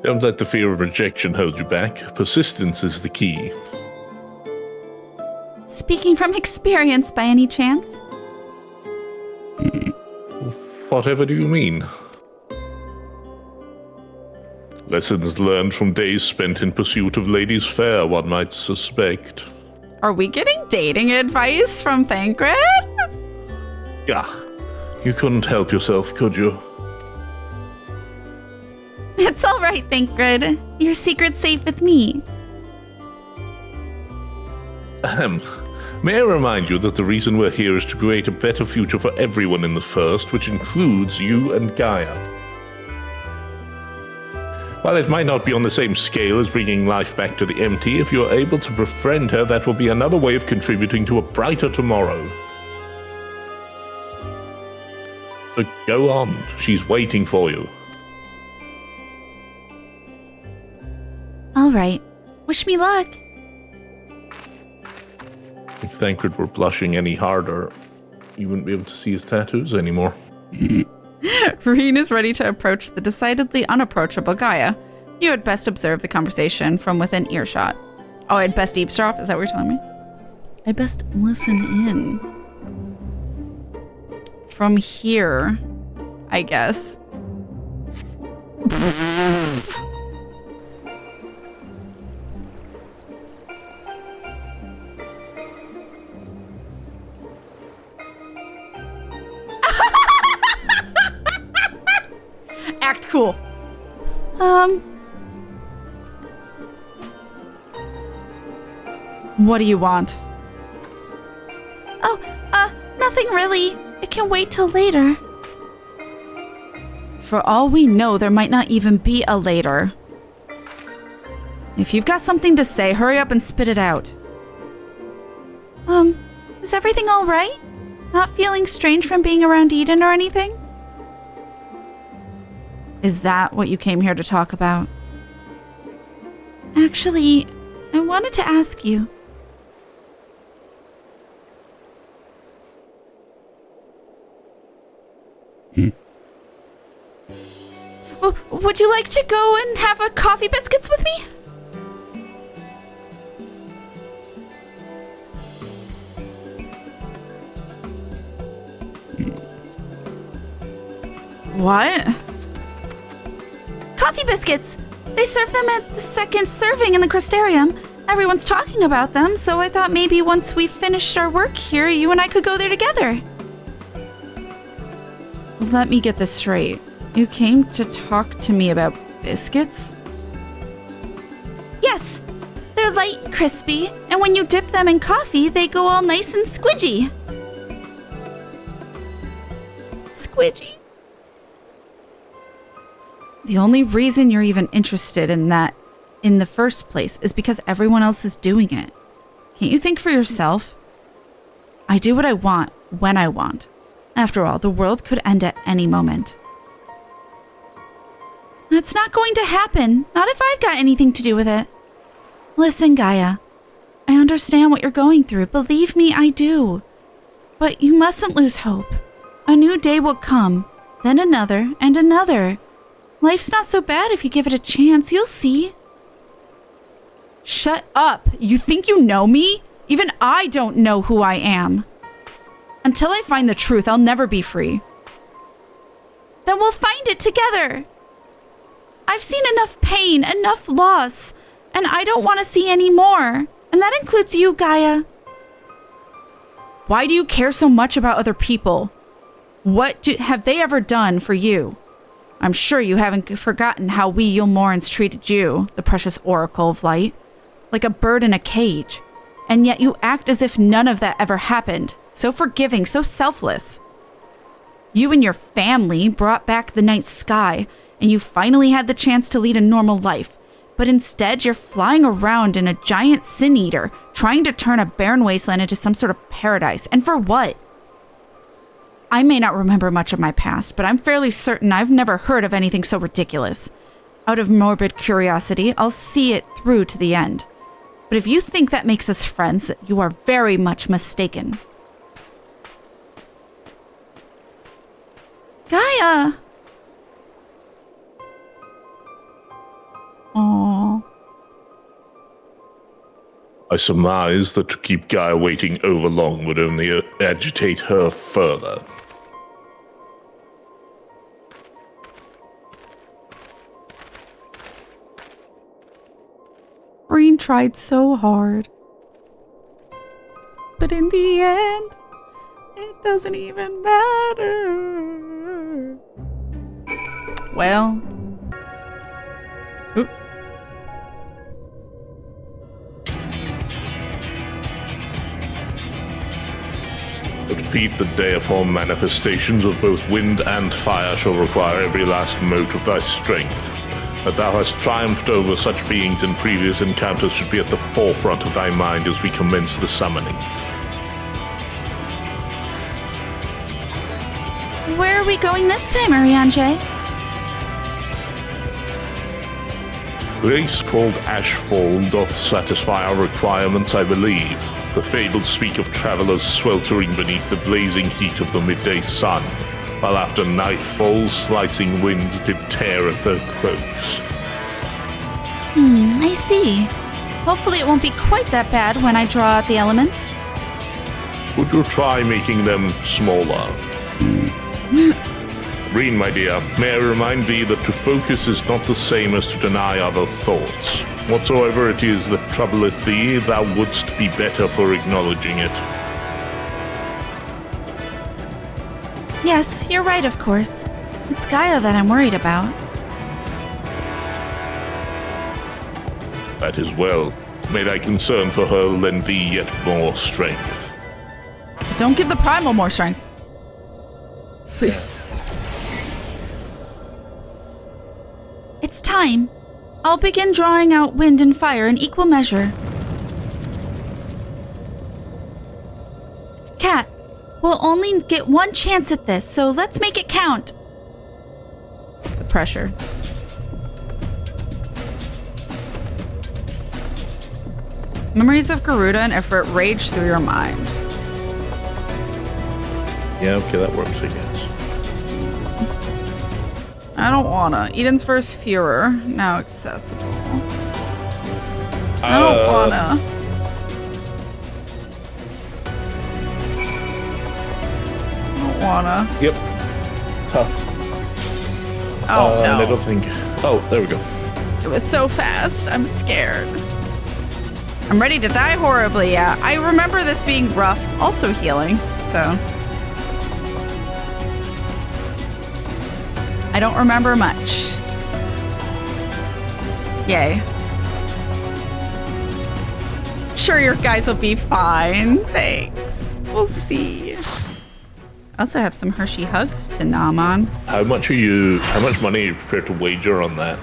Don't let the fear of rejection hold you back. Persistence is the key. Speaking from experience, by any chance? Whatever do you mean? Lessons learned from days spent in pursuit of ladies fair, one might suspect. Are we getting dating advice from Thancred? Yeah, you couldn't help yourself, could you? It's all right, Thancred. Your secret's safe with me. May I remind you that the reason we're here is to create a better future for everyone in the First, which includes you and Gaia. While it might not be on the same scale as bringing life back to the empty, if you're able to befriend her, that will be another way of contributing to a brighter tomorrow. So go on, she's waiting for you. All right. Wish me luck. If Thancred were blushing any harder, you wouldn't be able to see his tattoos anymore. Reen is ready to approach the decidedly unapproachable Gaia. You had best observe the conversation from within earshot. Oh, I'd best eavesdrop? Is that what you're telling me? I'd best listen in. From here, I guess. Act cool. What do you want? Oh, nothing really. can wait till later. For all we know, there might not even be a later. If you've got something to say, hurry up and spit it out. Is everything all right? Not feeling strange from being around Eden or anything? Is that what you came here to talk about? Actually, I wanted to ask you. Would you like to go and have a coffee biscuits with me? What? Coffee biscuits! They serve them at the second serving in the Crystarium. Everyone's talking about them, so I thought maybe once we finished our work here, you and I could go there together. Let me get this straight. You came to talk to me about biscuits? Yes! They're light and crispy, and when you dip them in coffee, they go all nice and squidgy. Squidgy? The only reason you're even interested in that in the first place is because everyone else is doing it. Can't you think for yourself? I do what I want, when I want. After all, the world could end at any moment. That's not going to happen. Not if I've got anything to do with it. Listen, Gaia. I understand what you're going through. Believe me, I do. But you mustn't lose hope. A new day will come, then another and another. Life's not so bad if you give it a chance. You'll see. Shut up. You think you know me? Even I don't know who I am. Until I find the truth, I'll never be free. Then we'll find it together. I've seen enough pain, enough loss, and I don't want to see any more. And that includes you, Gaia. Why do you care so much about other people? What have they ever done for you? I'm sure you haven't forgotten how we Yulmorans treated you, the precious Oracle of Light, like a bird in a cage. And yet you act as if none of that ever happened. So forgiving, so selfless. You and your family brought back the night sky, and you finally had the chance to lead a normal life. But instead, you're flying around in a giant sin eater, trying to turn a barren wasteland into some sort of paradise. And for what? I may not remember much of my past, but I'm fairly certain I've never heard of anything so ridiculous. Out of morbid curiosity, I'll see it through to the end. But if you think that makes us friends, you are very much mistaken. Gaia! Aww. I surmise that to keep Gaia waiting overlong would only agitate her further. Breen tried so hard. But in the end, it doesn't even matter. Well. Oop. To defeat the deiform manifestations of both wind and fire shall require every last mote of thy strength. That thou hast triumphed over such beings in previous encounters should be at the forefront of thy mind as we commence the summoning. Where are we going this time, Ariange? Place called Ashfall doth satisfy our requirements, I believe. The fables speak of travelers sweltering beneath the blazing heat of the midday sun, while after nightfall slicing winds did tear at their cloaks. I see. Hopefully it won't be quite that bad when I draw out the elements. Would you try making them smaller? Reen, my dear, may I remind thee that to focus is not the same as to deny other thoughts. Whatsoever it is that troubleth thee, thou wouldst be better for acknowledging it. Yes, you're right, of course. It's Gaia that I'm worried about. That is well. May thy concern for her lend thee yet more strength. Don't give the primal more strength. Please. It's time. I'll begin drawing out wind and fire in equal measure. Kat, we'll only get one chance at this, so let's make it count. The pressure. Memories of Garuda and Ifrit rage through your mind. Yeah, okay, that works, I guess. I don't wanna. Eden's first Furor, now accessible. I don't wanna. I don't wanna. Yep. Tough. Oh, no. I don't think... Oh, there we go. It was so fast. I'm scared. I'm ready to die horribly, yeah. I remember this being rough. Also healing, so... I don't remember much. Yay. Sure, your guys will be fine. Thanks. We'll see. I also have some Hershey hugs to nom on. How much money are you prepared to wager on that?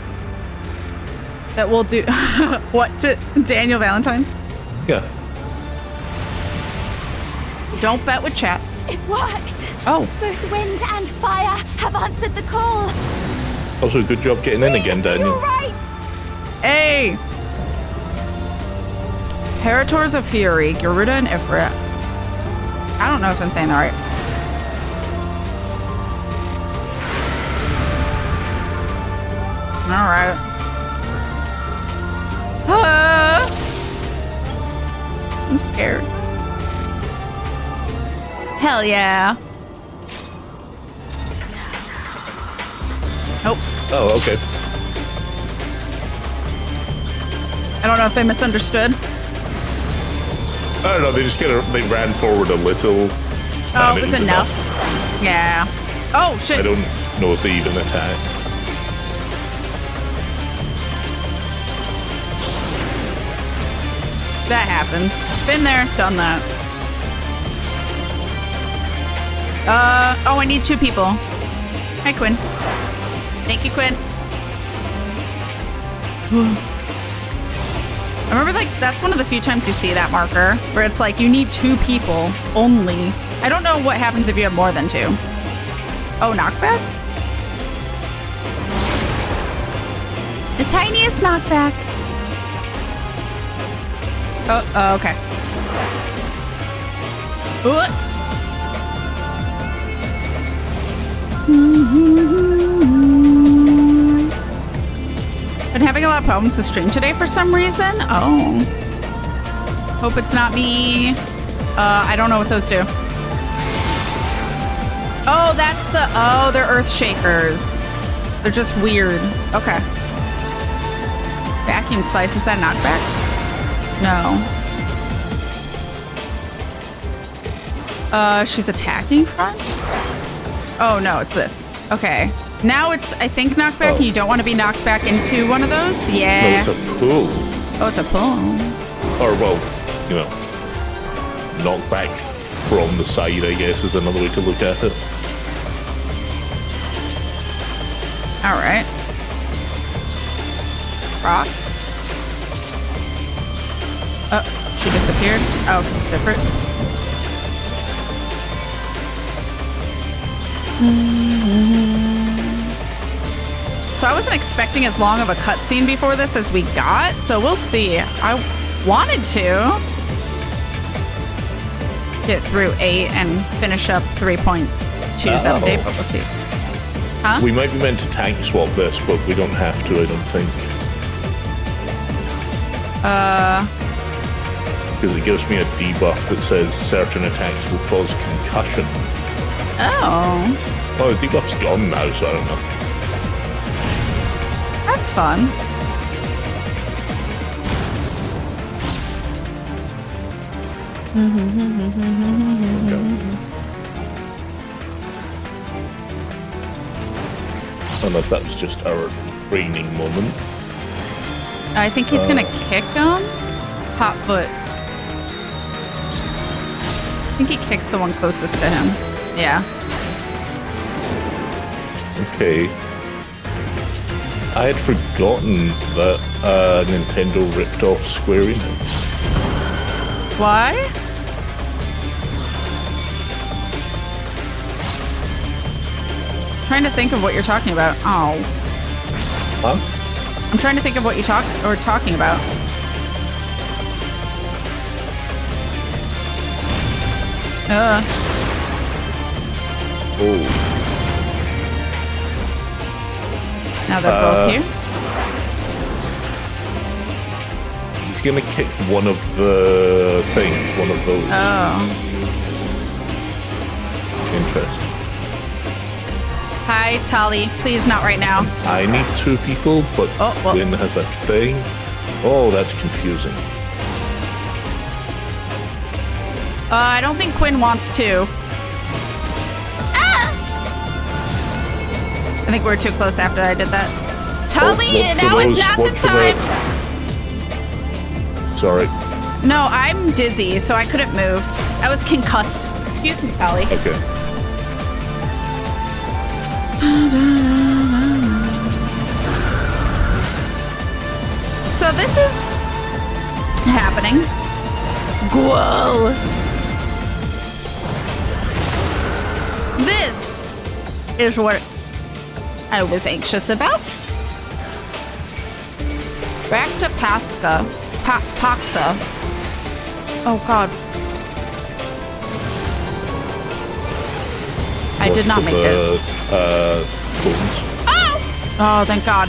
That will do. What to Daniel Valentine's? Yeah. Don't bet with chat. It worked! Oh. Both wind and fire have answered the call. Also, good job getting in again, Daniel. You're right! Hey! Heritors of Fury, Garuda and Ifrit. I don't know if I'm saying that right. Alright. I'm scared. Hell yeah. Nope. Oh, okay. I don't know if they misunderstood. I don't know, they ran forward a little. Oh, it was enough. Yeah. Oh, shit. I don't know if they even attacked. That happens. Been there, done that. Oh, I need 2 people. Hi, Quinn. Thank you, Quinn. I remember, like, that's one of the few times you see that marker, where it's like, you need 2 people only. I don't know what happens if you have more than 2. Oh, knockback? The tiniest knockback. Oh, okay. Been having a lot of problems with stream today for some reason. Oh. Hope it's not me. I don't know what those do. Oh, that's the... Oh, they're earth shakers. They're just weird. Okay. Vacuum slice. Is that knockback? No. She's attacking front? Oh, no, it's this. Okay. Now it's, I think, knockback. Oh. You don't want to be knocked back into one of those? Yeah. No, it's a pull. Oh, it's a pull. Or, well, you know, knockback from the side, I guess, is another way to look at it. All right. Rocks. Oh, she disappeared. Oh, because it's different. So I wasn't expecting as long of a cutscene before this as we got, so we'll see. I wanted to get through 8 and finish up 3.27 day, but we'll see. Huh? We might be meant to tank swap this, but we don't have to, I don't think. Because it gives me a debuff that says certain attacks will cause concussion. Oh. Oh, the debuff's gone now, so I don't know. That's fun. Unless that was just our training moment. I think he's gonna kick him. Hot foot. I think he kicks the one closest to him. Yeah. Okay. I had forgotten that Nintendo ripped off Square Enix. Why? Trying to think of what you're talking about. Oh. Huh? I'm trying to think of what you talking about. Oh. Now they're both here. He's gonna kick one of the things, one of those. Oh. Interesting. Hi, Tali. Please, not right now. I need 2 people, but Oh, well. Quinn has a thing. Oh, that's confusing. I don't think Quinn wants to. I think we're too close after I did that. Tali, Look for now is those, not look the for time. Sorry. No, I'm dizzy, so I couldn't move. I was concussed. Excuse me, Tali. Okay. So this is happening. Whoa. This is what I was anxious about. Back to Paxa. Oh God. I did not make it. Bones. Oh! Oh, thank God.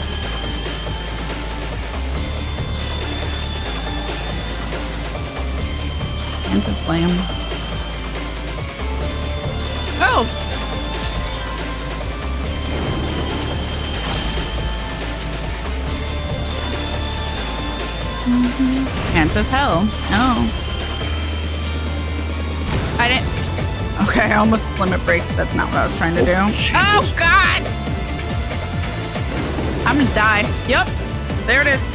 Hands of flame. Oh! Hands of hell. Oh. I didn't. Okay, I almost limit braked. That's not what I was trying to do. Jesus. Oh, God! I'm gonna die. Yep. There it is.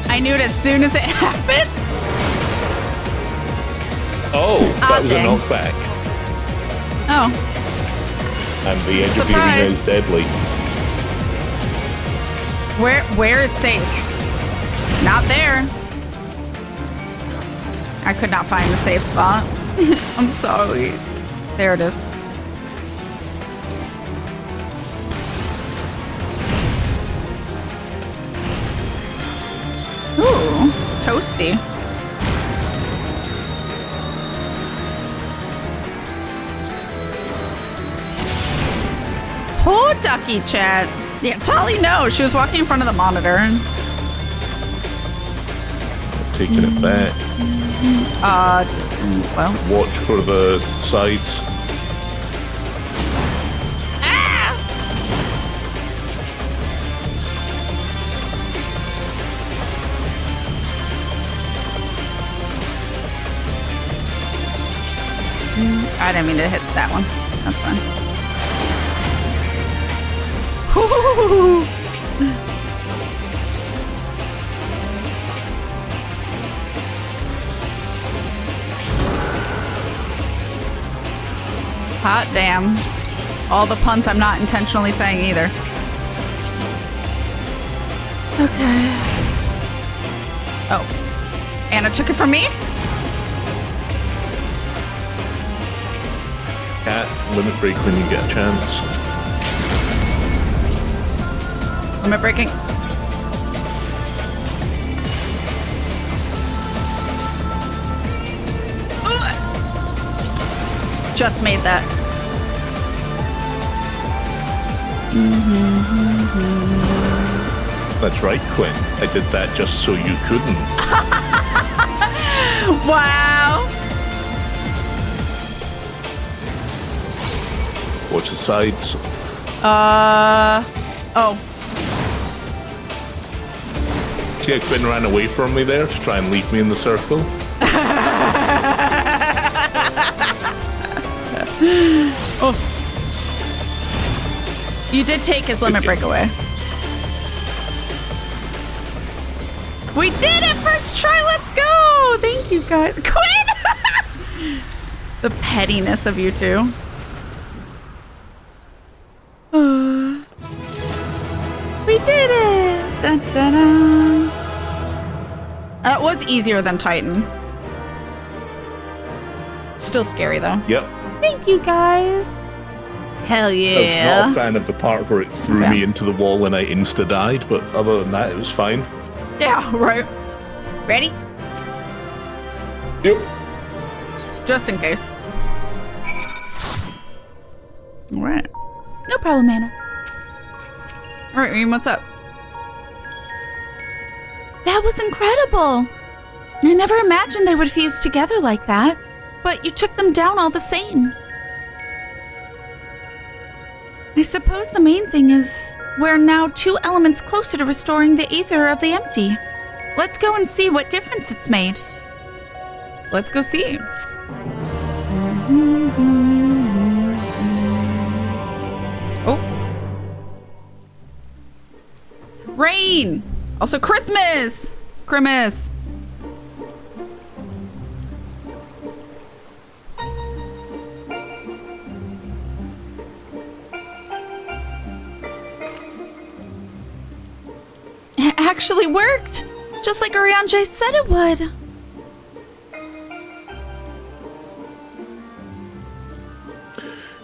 I knew it as soon as it happened. Oh, that was a dang. knockback. Oh. And the edge of the Surprise. arena is deadly. Where is safe? Not there. I could not find the safe spot. I'm sorry. There it is. Ooh, toasty. Poor ducky, chat. Yeah, Tali, no. She was walking in front of the monitor. Taking it back. Well. Watch for the sides. Ah! I didn't mean to hit that one. That's fine. Woo-hoo-hoo-hoo. Hot damn. All the puns I'm not intentionally saying either. Okay. Oh. Anna took it from me? Cat, limit break when you get a chance. Limit breaking. Ugh. Just made that. That's right, Quinn. I did that just so you couldn't. Wow. Watch the sides. Oh. See how Quinn ran away from me there to try and leave me in the circle? Oh. You did take his limit break away. We did it! First try, let's go! Thank you, guys. Quinn! The pettiness of you two. We did it! Dun, dun, dun. That was easier than Titan. Still scary though. Yep. Thank you guys. Hell I was yeah. not a fan of the part where it threw me into the wall when I insta-died, but other than that, it was fine. Yeah, right. Ready? Yep. Just in case. Alright. No problem, Anna. Alright, Reem, what's up? That was incredible! I never imagined they would fuse together like that, but you took them down all the same. I suppose the main thing is we're now 2 elements closer to restoring the ether of the empty. Let's go and see what difference it's made. Let's go see. Oh. Rain! Also Christmas! Christmas! It actually worked! Just like Orianjay said it would.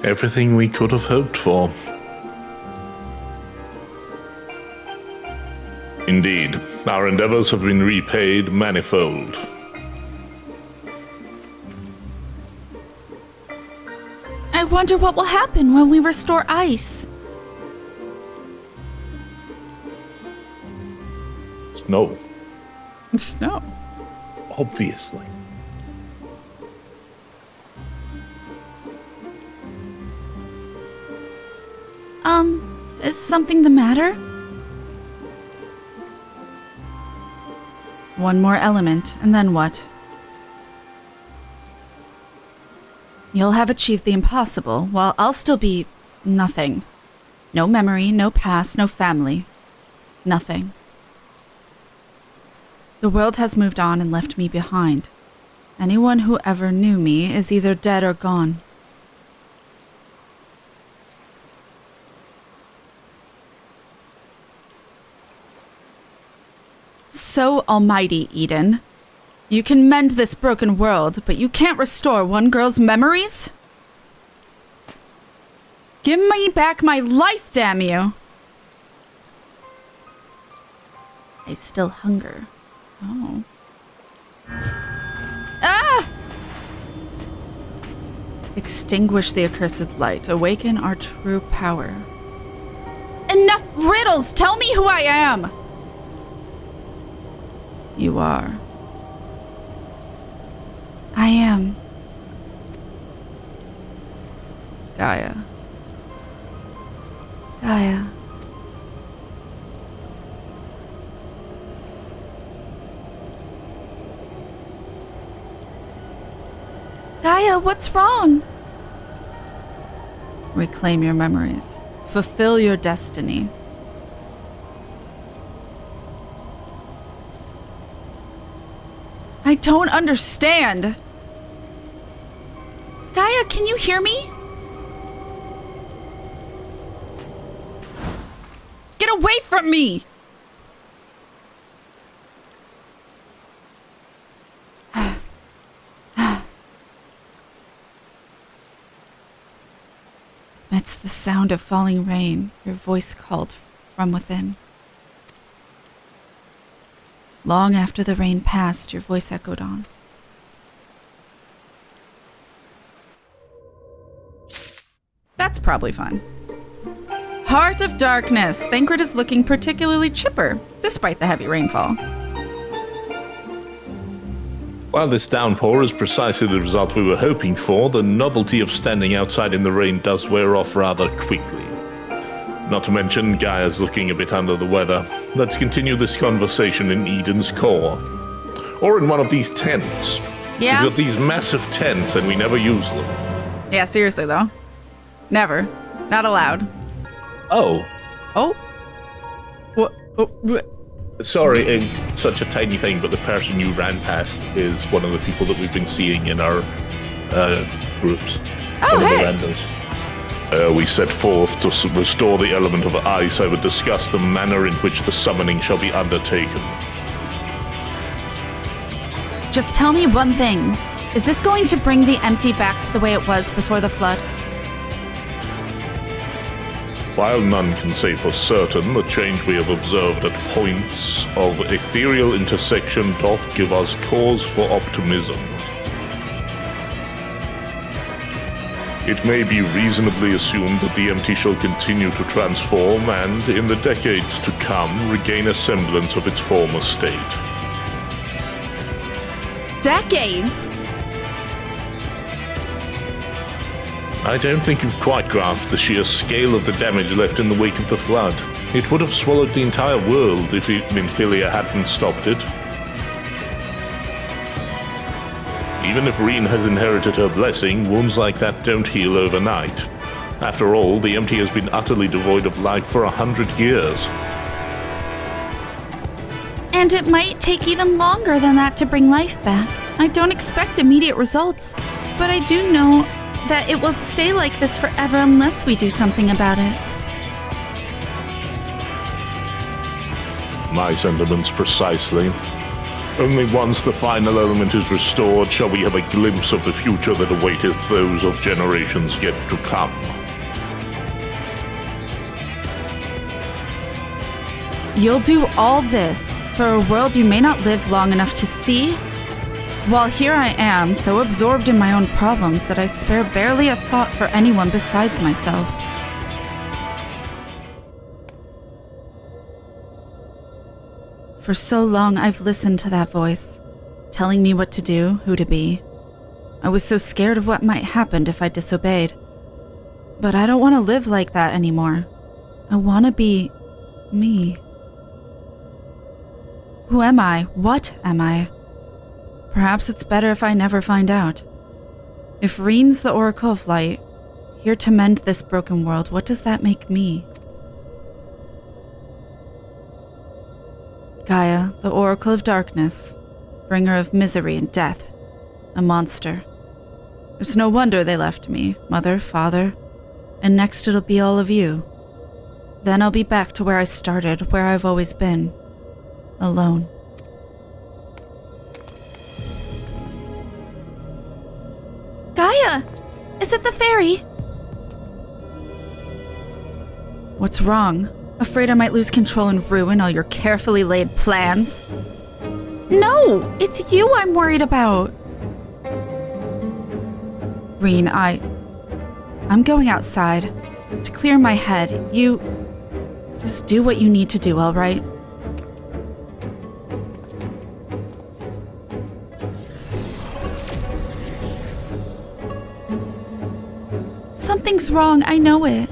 Everything we could have hoped for. Indeed, our endeavors have been repaid manifold. I wonder what will happen when we restore ice. Snow, Snow. obviously. Is something the matter? One more element, and then what? You'll have achieved the impossible, while I'll still be nothing. No memory, no past, no family. Nothing. The world has moved on and left me behind. Anyone who ever knew me is either dead or gone. So almighty, Eden. You can mend this broken world, but you can't restore one girl's memories? Give me back my life, damn you! I still hunger. Oh. Ah! Extinguish the accursed light. Awaken our true power. Enough riddles! Tell me who I am! You are. I am. Gaia. Gaia. Gaia, what's wrong? Reclaim your memories. Fulfill your destiny. I don't understand. Gaia, can you hear me? Get away from me! Amidst the sound of falling rain, your voice called from within. Long after the rain passed, your voice echoed on. That's probably fun. Heart of Darkness. Thancred is looking particularly chipper, despite the heavy rainfall. While this downpour is precisely the result we were hoping for, the novelty of standing outside in the rain does wear off rather quickly. Not to mention, Gaia's looking a bit under the weather. Let's continue this conversation in Eden's core. Or in one of these tents. Yeah? We've got these massive tents and we never use them. Yeah, seriously though. Never. Not allowed. Oh. Oh? What? What? Sorry, it's such a tiny thing, but the person you ran past is one of the people that we've been seeing in our groups. Oh, one hey! of the randos. Ere we set forth to restore the element of ice, I would discuss the manner in which the summoning shall be undertaken. Just tell me one thing. Is this going to bring the empty back to the way it was before the flood? While none can say for certain, the change we have observed at points of ethereal intersection doth give us cause for optimism. It may be reasonably assumed that the empty shall continue to transform and, in the decades to come, regain a semblance of its former state. Decades? I don't think you've quite grasped the sheer scale of the damage left in the wake of the flood. It would have swallowed the entire world if Minfilia hadn't stopped it. Even if Reen has inherited her blessing, wounds like that don't heal overnight. After all, the empty has been utterly devoid of life for 100 years. And it might take even longer than that to bring life back. I don't expect immediate results, but I do know that it will stay like this forever unless we do something about it. My sentiments precisely. Only once the final element is restored shall we have a glimpse of the future that awaiteth those of generations yet to come. You'll do all this for a world you may not live long enough to see? While here I am, so absorbed in my own problems that I spare barely a thought for anyone besides myself. For so long, I've listened to that voice, telling me what to do, who to be. I was so scared of what might happen if I disobeyed. But I don't want to live like that anymore. I want to be me. Who am I? What am I? Perhaps it's better if I never find out. If Reen's the Oracle of Light, here to mend this broken world, what does that make me? Gaia, the Oracle of Darkness, bringer of misery and death, a monster. It's no wonder they left me, mother, father, and next it'll be all of you. Then I'll be back to where I started, where I've always been, alone. Gaia! Is it the fairy? What's wrong? Afraid I might lose control and ruin all your carefully laid plans? No! It's you I'm worried about! Reen, I'm going outside. To clear my head. You... just do what you need to do, alright? Something's wrong, I know it.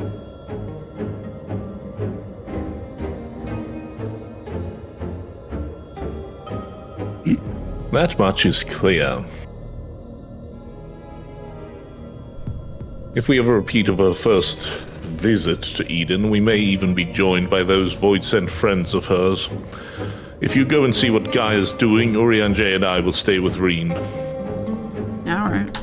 That much is clear. If we have a repeat of our first visit to Eden, we may even be joined by those void-sent friends of hers. If you go and see what Gaia's doing, Urianger and I will stay with Reen. Alright.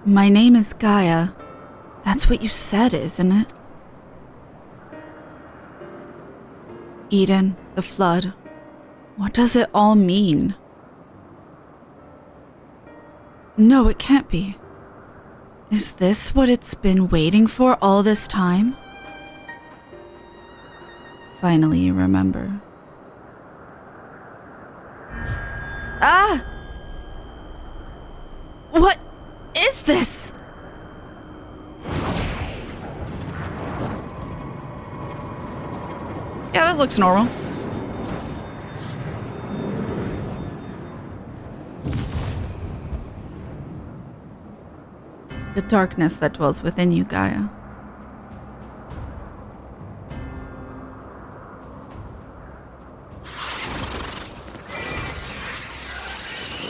My name is Gaia. That's what you said, isn't it? Eden, the flood. What does it all mean? No, it can't be. Is this what it's been waiting for all this time? Finally, you remember. Ah! What is this? Yeah, that looks normal. The darkness that dwells within you, Gaia.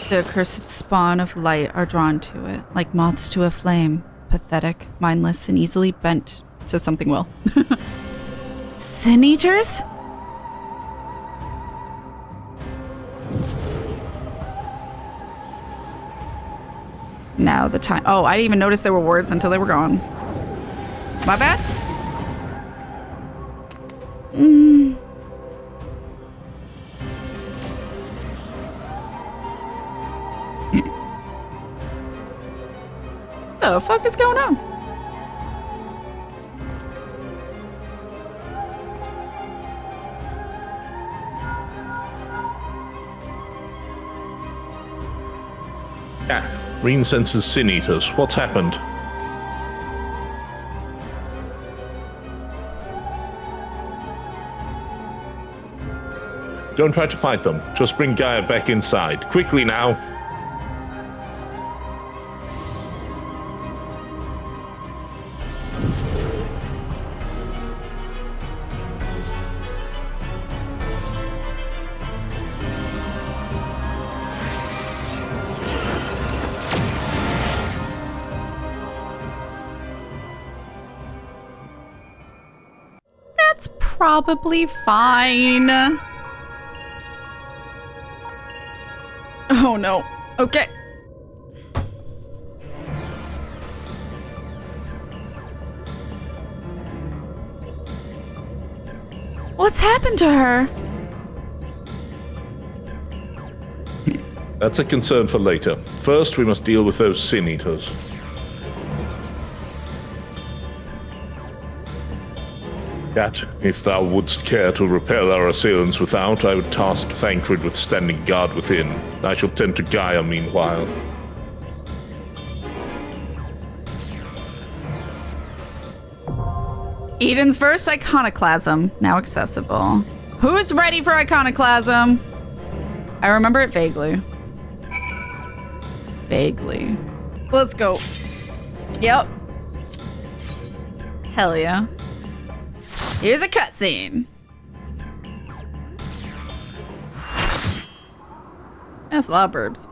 The accursed spawn of light are drawn to it, like moths to a flame, pathetic, mindless, and easily bent to something well. Sin Eaters? Now the time. Oh, I didn't even notice there were words until they were gone. My bad? The fuck is going on? Yeah. Reen senses Sin Eaters. What's happened? Don't try to fight them. Just bring Gaia back inside. Quickly now. That's probably fine. Oh no. Okay. What's happened to her? That's a concern for later. First, we must deal with those Sin Eaters. Cat, if thou wouldst care to repel our assailants without, I would task Thancred with standing guard within. I shall tend to Gaia meanwhile. Eden's Verse Iconoclasm, now accessible. Who's ready for Iconoclasm? I remember it vaguely. Vaguely. Let's go. Yep. Hell yeah. Here's a cutscene. That's a lot of verbs.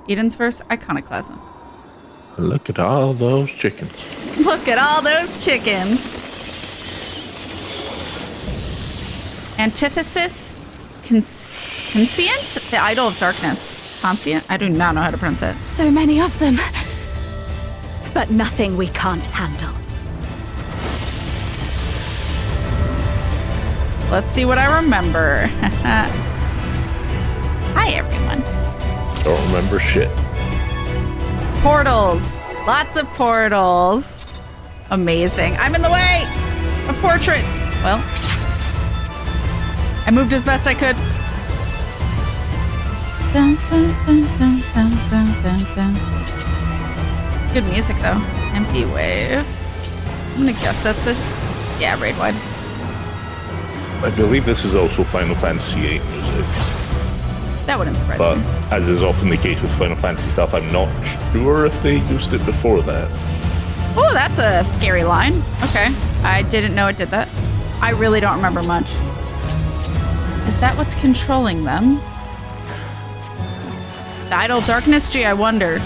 Eden's Verse Iconoclasm. Look at all those chickens. Look at all those chickens. Antithesis Conscient? The Idol of Darkness. Conscient? I do not know how to pronounce it. So many of them. But nothing we can't handle. Let's see what I remember. Hi, everyone. Don't remember shit. Portals. Lots of portals. Amazing. I'm in the way of portraits. Well, I moved as best I could. Dun, dun, dun, dun, dun, dun, dun, dun. Good music, though. Empty Wave. I'm gonna guess that's it. Yeah, raid wide. I believe this is also Final Fantasy VIII music. That wouldn't surprise But, me. as is often the case with Final Fantasy stuff, I'm not sure if they used it before that. Oh, that's a scary line. Okay. I didn't know it did that. I really don't remember much. Is that what's controlling them? The Idol of Darkness? Gee, I wonder.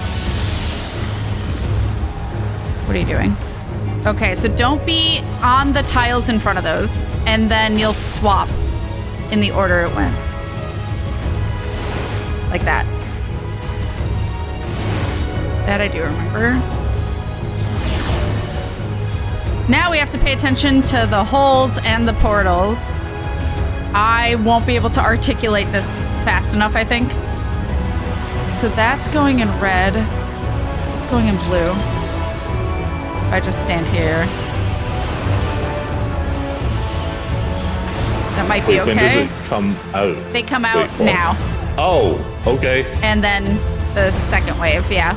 What are you doing? Okay, so don't be on the tiles in front of those, and then you'll swap in the order it went. Like that. That I do remember. Now we have to pay attention to the holes and the portals. I won't be able to articulate this fast enough, I think. So that's going in red. It's going in blue. If I just stand here. That might be okay. When does it come out? They come out Wait, what? now. Oh, okay. And then the second wave, yeah.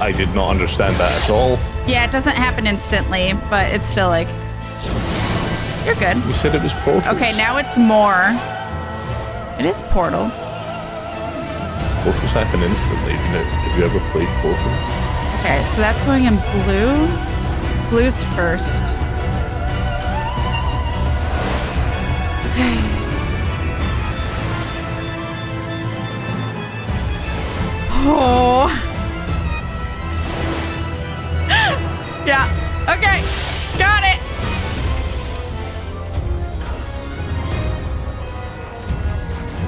I did not understand that at all. Yeah, it doesn't happen instantly, but it's still like... You're good. You said it was portals. Okay, now it's more. It is portals. Portals happen instantly. Have you ever played Portals? Okay, so that's going in blue. Blue's first. Okay. Oh. Yeah. Okay. Got it.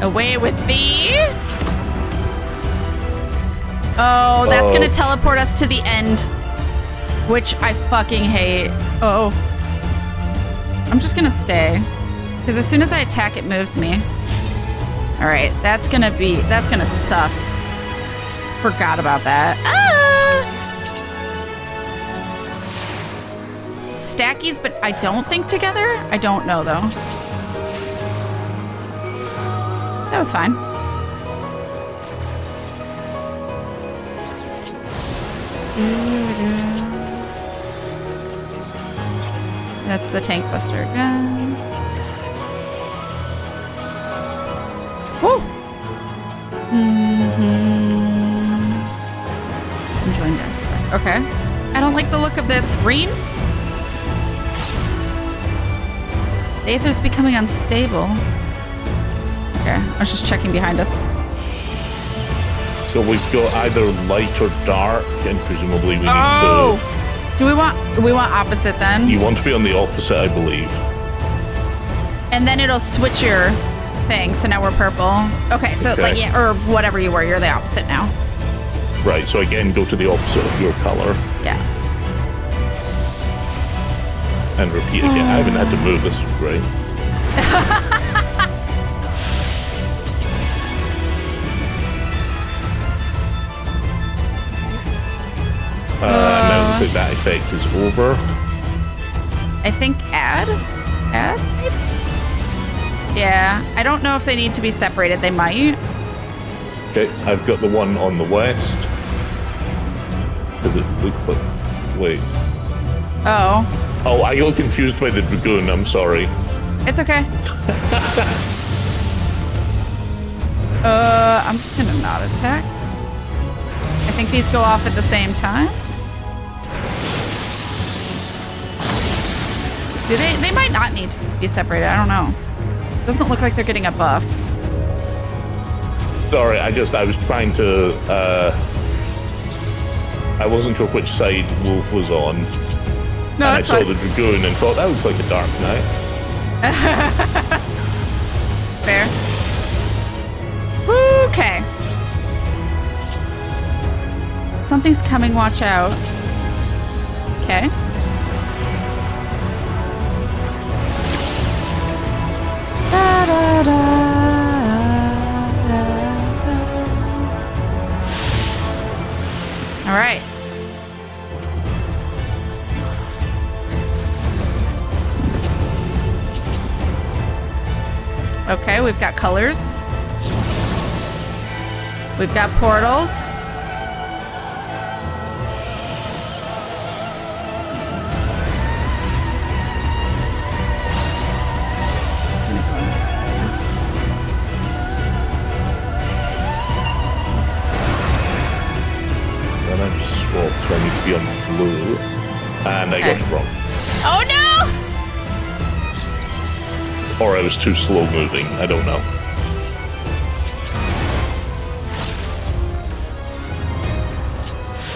Away with thee. Oh, that's gonna teleport us to the end, which I fucking hate. Oh. I'm just gonna stay, because as soon as I attack, it moves me. All right, that's gonna suck. Forgot about that. Stackies, but I don't think together. I don't know though. That was fine. That's the tank buster again. Woo! Join desk. Okay. I don't like the look of this. Reen? The Aether's becoming unstable. Okay, I was just checking behind us. So we've got either light or dark, and presumably we need to... Do we want opposite then? You want to be on the opposite, I believe. And then it'll switch your thing, so now we're purple. Okay, so like, yeah, or whatever you were, you're the opposite now. Right, so again, go to the opposite of your color. Yeah. And repeat again. I haven't had to move, this is great. Now that that effect is over. I think ads maybe? Yeah, I don't know if they need to be separated. They might. Okay, I've got the one on the west. Does it look like... Wait. Oh, I got confused by the dragoon, I'm sorry. it's okay. I'm just gonna not attack. I think these go off at the same time. Do they might not need to be separated. I don't know. Doesn't look like they're getting a buff. Sorry, I was trying to, I wasn't sure which side Wolf was on. No, and I that's saw fine. the dragoon and thought, that looks like a Dark Knight. Fair. Okay. Something's coming, watch out. Okay. Da, da, da, da, da. All right. Okay, we've got colors. We've got portals. Then I just swapped, so I need to be on blue. And I got it wrong. Oh no! Or I was too slow moving, I don't know.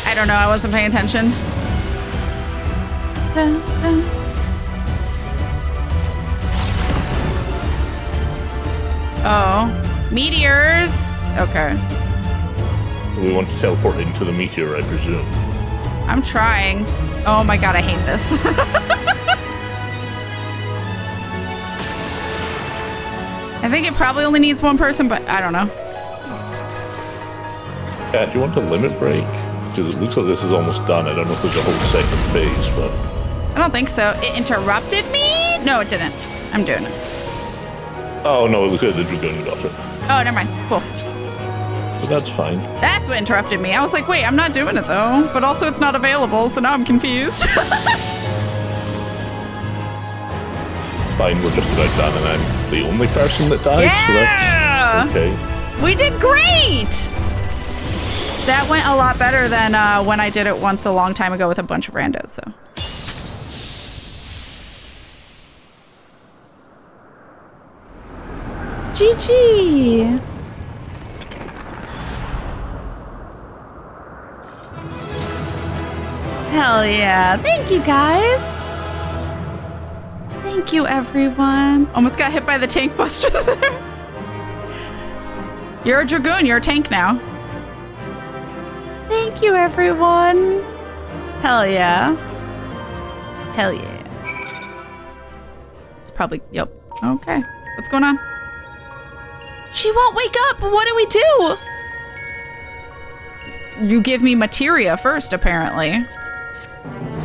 I don't know, I wasn't paying attention. Dun, dun. Oh, meteors. Okay. We want to teleport into the meteor, I presume. I'm trying. Oh my god, I hate this. I think it probably only needs one person, but I don't know. Kat, do you want a limit break? Because it looks like this is almost done. I don't know if there's a whole second phase, but... I don't think so. It interrupted me? No, it didn't. I'm doing it. Oh, no, it was good. The dragoon got it. Oh, never mind. Cool. But that's fine. That's what interrupted me. I was like, wait, I'm not doing it though. But also it's not available, so now I'm confused. Fine, we're just about done, and I'm the only person that died, Yeah! so that's okay. We did great! That went a lot better than when I did it once a long time ago with a bunch of randos, so. GG! Hell Hell yeah. Thank you, guys. Thank you, everyone. Almost got hit by the tank buster there. You're a Dragoon. You're a tank now. Thank you, everyone. Hell yeah. Hell yeah. It's probably, yep. Okay. What's going on? She won't wake up. What do we do? You give me materia first, apparently.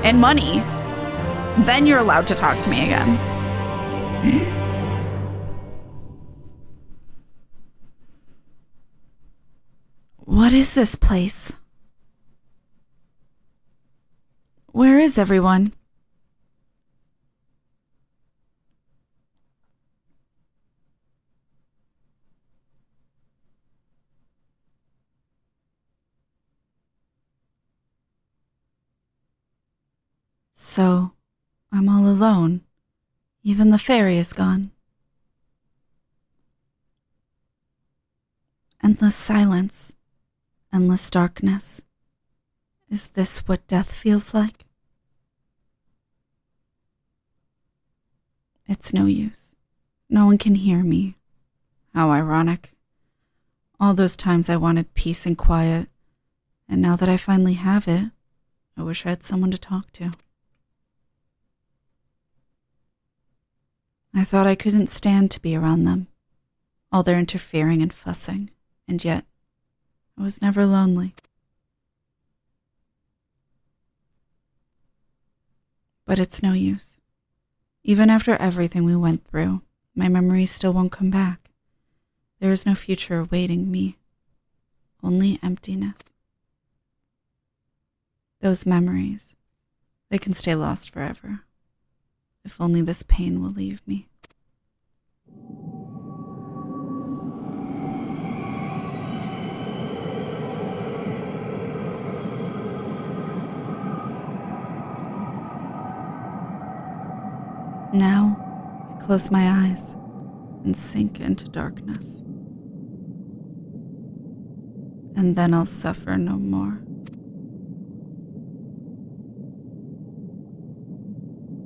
And money. Then you're allowed to talk to me again. What is this place? Where is everyone? So, I'm all alone. Even the fairy is gone. Endless silence. Endless darkness. Is this what death feels like? It's no use. No one can hear me. How ironic. All those times I wanted peace and quiet, and now that I finally have it, I wish I had someone to talk to. I thought I couldn't stand to be around them, all their interfering and fussing, and yet I was never lonely. But it's no use. Even after everything we went through, my memories still won't come back. There is no future awaiting me, only emptiness. Those memories, they can stay lost forever. If only this pain will leave me. Now, I close my eyes and sink into darkness. And then I'll suffer no more.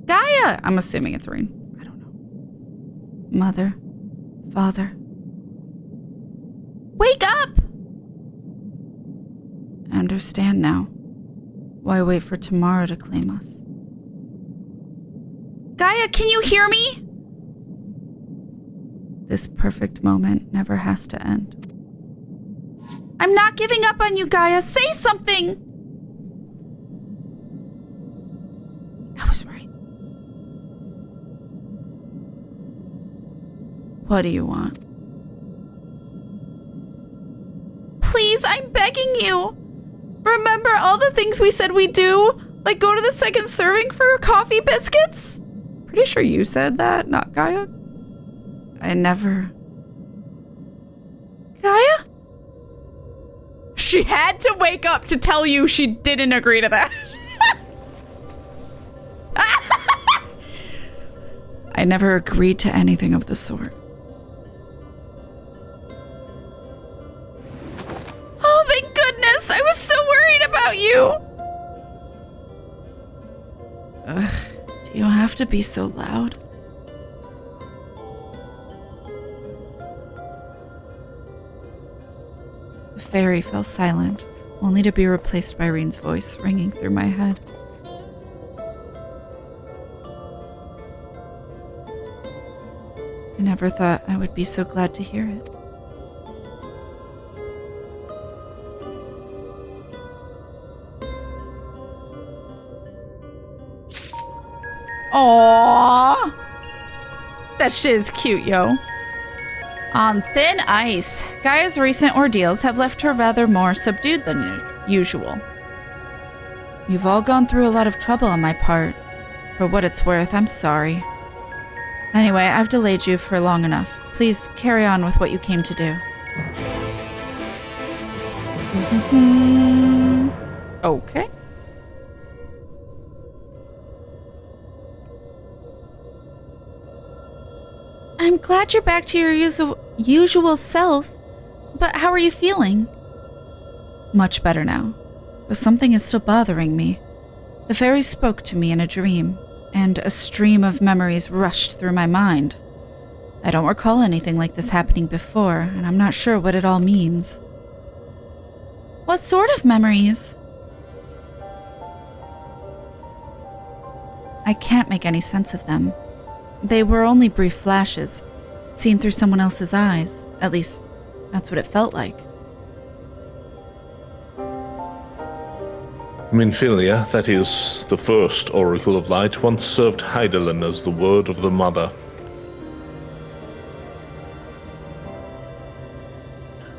Gaia! I'm assuming it's Rain. I don't know. Mother, Father. Wake up! I understand now. Why wait for tomorrow to claim us? Gaia, can you hear me? This perfect moment never has to end. I'm not giving up on you, Gaia. Say something! I was right. What do you want? Please, I'm begging you. Remember all the things we said we'd do? Like go to the second serving for coffee biscuits? Pretty sure you said that, not Gaia. I never... Gaia? She had to wake up to tell you she didn't agree to that. I never agreed to anything of the sort. Oh, thank goodness! I was so worried about you! Ugh. Do you have to be so loud? The fairy fell silent, only to be replaced by Reen's voice ringing through my head. I never thought I would be so glad to hear it. Aww. That shit is cute, yo. On thin ice, Gaia's recent ordeals have left her rather more subdued than usual. You've all gone through a lot of trouble on my part. For what it's worth, I'm sorry. Anyway, I've delayed you for long enough. Please carry on with what you came to do. Okay. I'm glad you're back to your usual self, but how are you feeling? Much better now, but something is still bothering me. The fairy spoke to me in a dream, and a stream of memories rushed through my mind. I don't recall anything like this happening before, and I'm not sure what it all means. What sort of memories? I can't make any sense of them. They were only brief flashes, seen through someone else's eyes. At least, that's what it felt like. Minfilia, that is, the first Oracle of Light, once served Hydaelyn as the word of the Mother.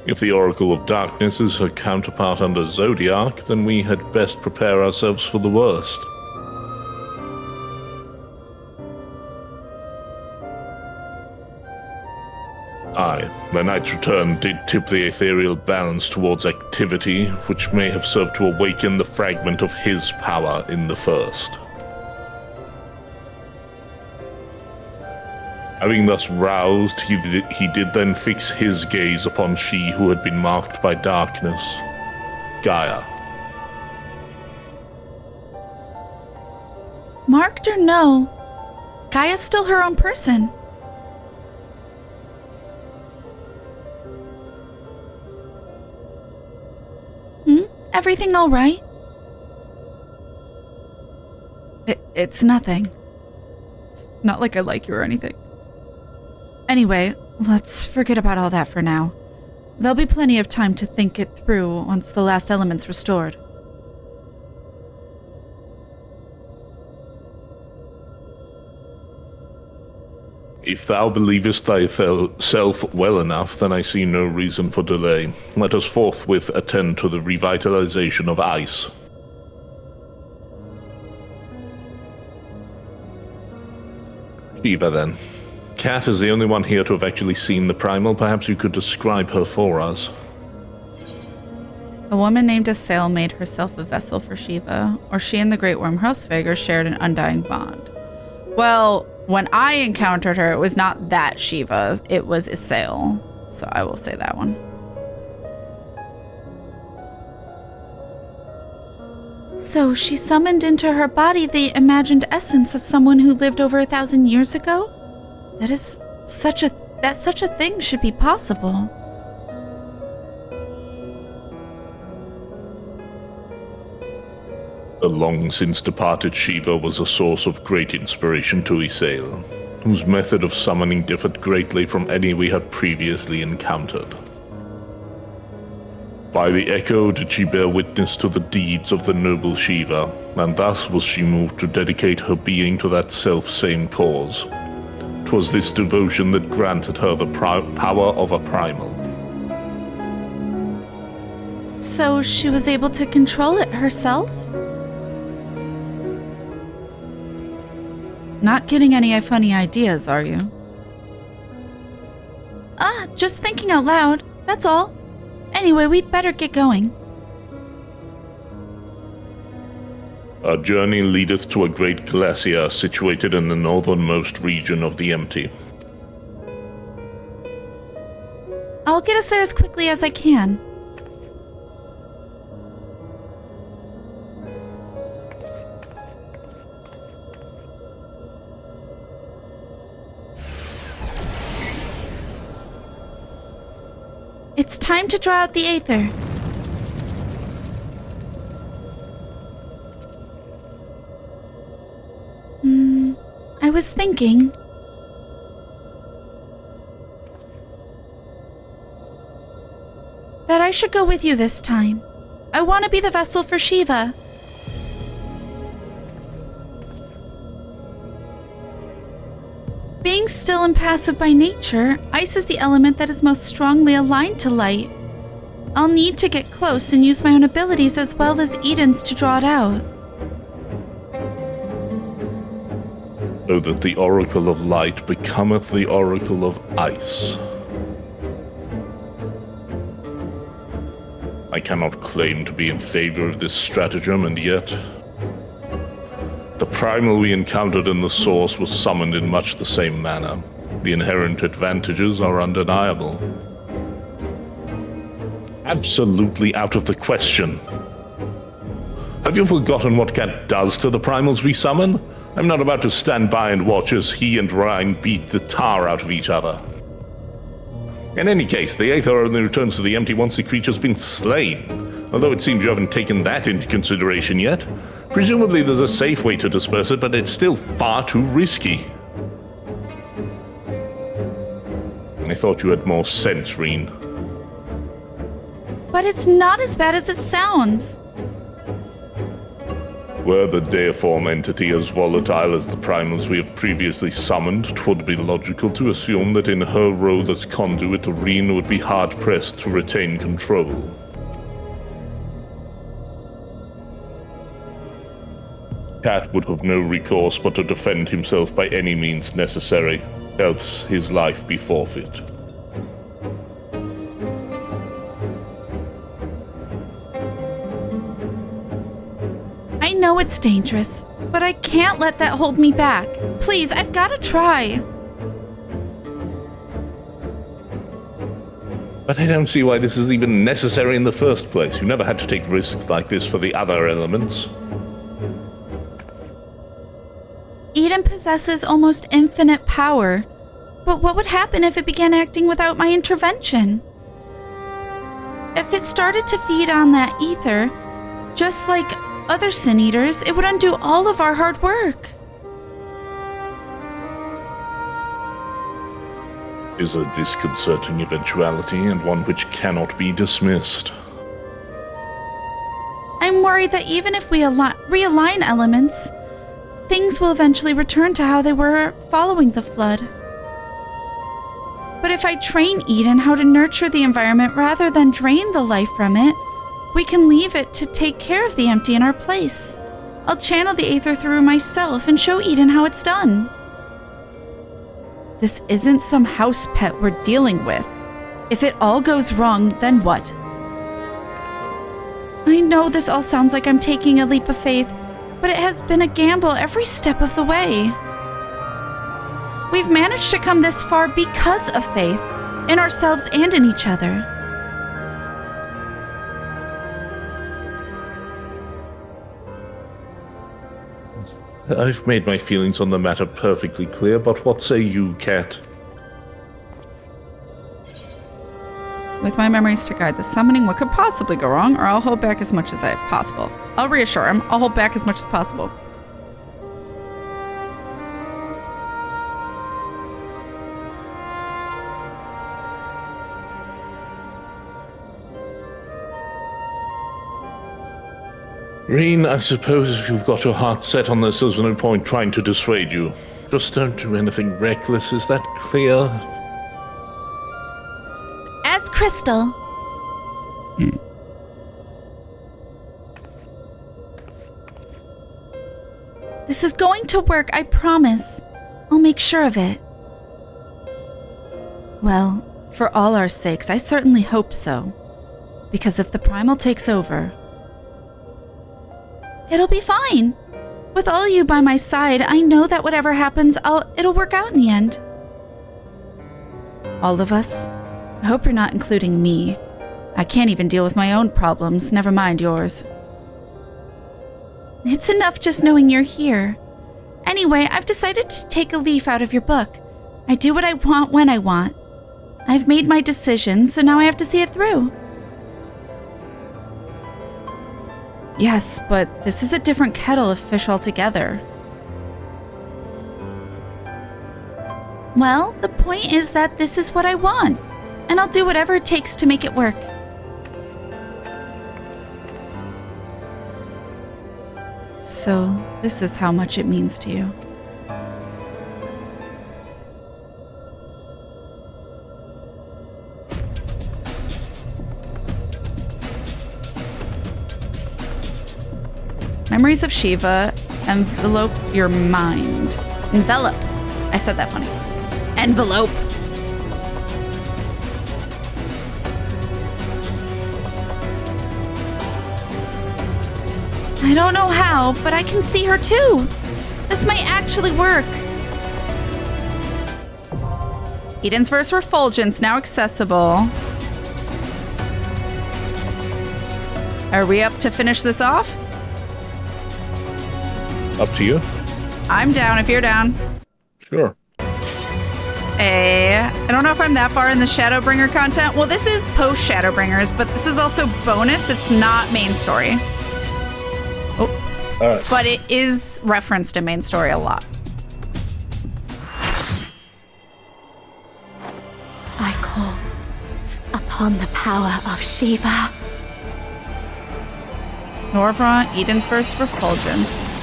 If the Oracle of Darkness is her counterpart under Zodiac, then we had best prepare ourselves for the worst. Aye, the Knight's return did tip the ethereal balance towards activity, which may have served to awaken the fragment of his power in the first. Having thus roused, he did then fix his gaze upon she who had been marked by darkness, Gaia. Marked or no, Gaia's still her own person. Everything all right? It's nothing. It's not like I like you or anything. Anyway, let's forget about all that for now. There'll be plenty of time to think it through once the last element's restored. If thou believest thyself well enough, then I see no reason for delay. Let us forthwith attend to the revitalization of ice. Shiva, then. Kat is the only one here to have actually seen the primal. Perhaps you could describe her for us. A woman named Asael made herself a vessel for Shiva, or she and the Great Worm Hrothsvegar shared an undying bond. Well, when I encountered her, it was not that Shiva, it was Asael. So I will say that one. So she summoned into her body the imagined essence of someone who lived over 1,000 years ago? That such a thing should be possible. The long-since departed Shiva was a source of great inspiration to Asael, whose method of summoning differed greatly from any we had previously encountered. By the echo did she bear witness to the deeds of the noble Shiva, and thus was she moved to dedicate her being to that self-same cause. 'Twas this devotion that granted her the power of a primal. So she was able to control it herself? Not getting any funny ideas, are you? Just thinking out loud, that's all. Anyway, we'd better get going. Our journey leadeth to a great glacier situated in the northernmost region of the Empty. I'll get us there as quickly as I can. It's time to draw out the Aether. I was thinking... that I should go with you this time. I want to be the vessel for Shiva. Being still and passive by nature, ice is the element that is most strongly aligned to light. I'll need to get close and use my own abilities as well as Eden's to draw it out. So that the Oracle of Light becometh the Oracle of Ice. I cannot claim to be in favor of this stratagem, and yet... the primal we encountered in the source was summoned in much the same manner. The inherent advantages are undeniable. Absolutely out of the question. Have you forgotten what Kat does to the primals we summon? I'm not about to stand by and watch as he and Ryan beat the tar out of each other. In any case, the Aether only returns to the empty once the creature's been slain, although it seems you haven't taken that into consideration yet. Presumably there's a safe way to disperse it, but it's still far too risky. I thought you had more sense, Reen. But it's not as bad as it sounds. Were the deiform entity as volatile as the primals we have previously summoned, 'twould be logical to assume that in her role as conduit, Reen would be hard-pressed to retain control. Kat would have no recourse but to defend himself by any means necessary, else his life be forfeit. I know it's dangerous, but I can't let that hold me back. Please, I've got to try. But I don't see why this is even necessary in the first place. You never had to take risks like this for the other elements. Eden possesses almost infinite power, but what would happen if it began acting without my intervention? If it started to feed on that ether, just like other Sin Eaters, it would undo all of our hard work. Is a disconcerting eventuality, and one which cannot be dismissed. I'm worried that even if we realign elements, things will eventually return to how they were following the flood. But if I train Eden how to nurture the environment rather than drain the life from it, we can leave it to take care of the empty in our place. I'll channel the Aether through myself and show Eden how it's done. This isn't some house pet we're dealing with. If it all goes wrong, then what? I know this all sounds like I'm taking a leap of faith, but it has been a gamble every step of the way. We've managed to come this far because of faith, in ourselves and in each other. I've made my feelings on the matter perfectly clear, but what say you, Kat? With my memories to guide the summoning, what could possibly go wrong, or I'll hold back as much as possible. I'll reassure him. I'll hold back as much as possible. Reen, I suppose if you've got your heart set on this, there's no point trying to dissuade you. Just don't do anything reckless, is that clear? As crystal. This is going to work, I promise. I'll make sure of it. Well, for all our sakes, I certainly hope so. Because if the primal takes over, it'll be fine. With all of you by my side, I know that whatever happens, it'll work out in the end. All of us? I hope you're not including me. I can't even deal with my own problems, never mind yours. It's enough just knowing you're here. Anyway, I've decided to take a leaf out of your book. I do what I want when I want. I've made my decision, so now I have to see it through. Yes, but this is a different kettle of fish altogether. Well, the point is that this is what I want, and I'll do whatever it takes to make it work. So, this is how much it means to you. Memories of Shiva envelope your mind. Envelop. I said that funny. Envelope. I don't know how, but I can see her too. This might actually work. Eden's Verse Refulgence now accessible. Are we up to finish this off? Up to you. I'm down if you're down. Sure. I don't know if I'm that far in the Shadowbringer content. Well, this is post Shadowbringers, but this is also bonus. It's not main story. Oh, but it is referenced in main story a lot. I call upon the power of Shiva. Norvra, Eden's First Refulgence.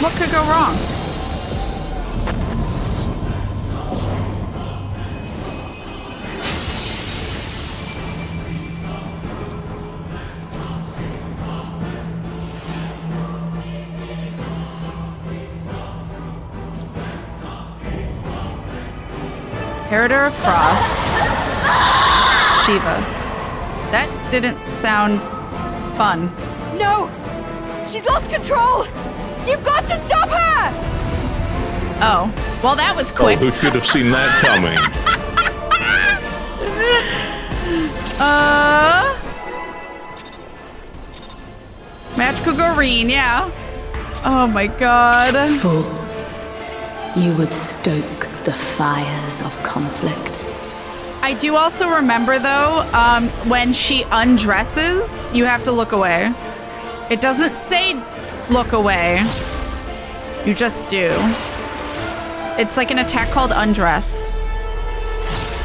What could go wrong? Hereditary of Frost. Shiva. That didn't sound fun. No! She's lost control! You've got to stop her! Oh, well, that was quick. Oh, who could have seen that coming? Magical Goreen, yeah. Oh my god. Fools, you would stoke the fires of conflict. I do also remember, though, when she undresses, you have to look away. It doesn't say look away. You just do. It's like an attack called undress.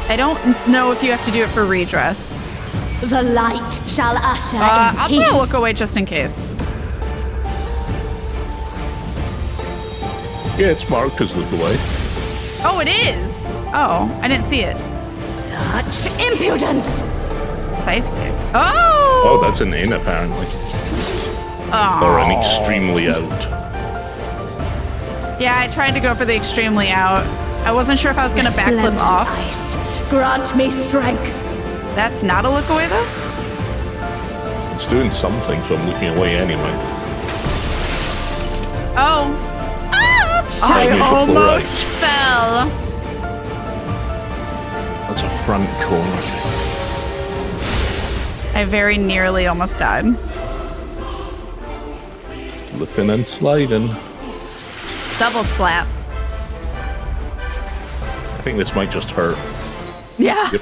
I don't know if you have to do it for redress. The light shall usher in I'm peace. gonna look away just in case. Yeah, it's marked as look away. Oh, it is. Oh, I didn't see it. Such impudence! Scythe kick. Oh! Oh, that's an in, apparently. Or an extremely out. Yeah, I tried to go for the extremely out. I wasn't sure if I was gonna backflip Resplendent off. ice, grant me strength. That's not a look away, though? It's doing something, so I'm looking away anyway. Oh. I Maybe before almost fell. That's a front corner. I very nearly almost died. Looking and sliding. Double slap. I think this might just hurt. Yeah. Yep.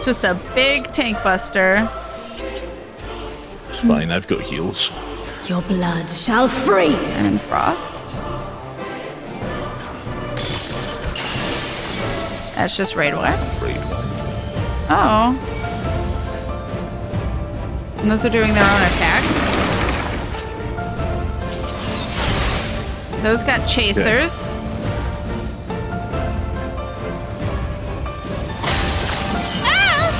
Just a big tank buster. It's fine, I've got heals. Your blood shall freeze. And frost. That's just raid away. Oh. And those are doing their own attacks. Those got chasers. Yeah.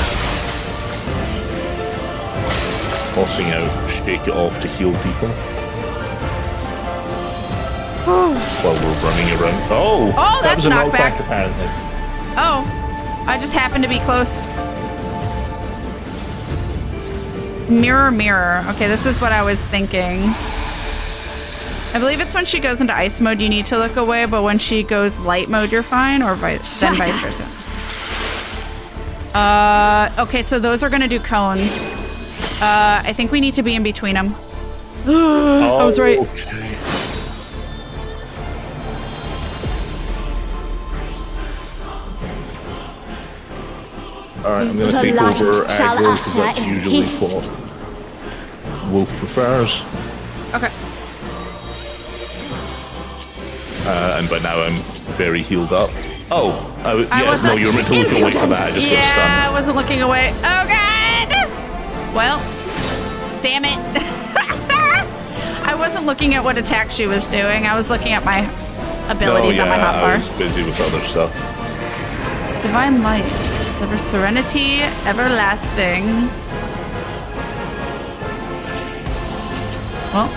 Tossing out, shake it off to heal people. While we're running around. Oh! Oh, that that's was a knockback. knockback, apparently. Oh, I just happened to be close. Mirror, mirror. Okay, this is what I was thinking. I believe it's when she goes into ice mode, you need to look away, but when she goes light mode, you're fine, or then vice versa. Okay, so those are gonna do cones. I think we need to be in between them. I was right. Okay. Alright, I'm gonna The take light over shall aggro, because usher that's in usually peace. what Wolf prefers. Okay. And by now I'm very healed up. Oh, I yeah, wasn't- no, you're meant to look away for that. I just got Yeah, stunned. I wasn't looking away. Oh, God! Well, damn it. I wasn't looking at what attack she was doing. I was looking at my abilities on my I hotbar. was busy with other stuff. Divine light. Deliver serenity, everlasting. Well,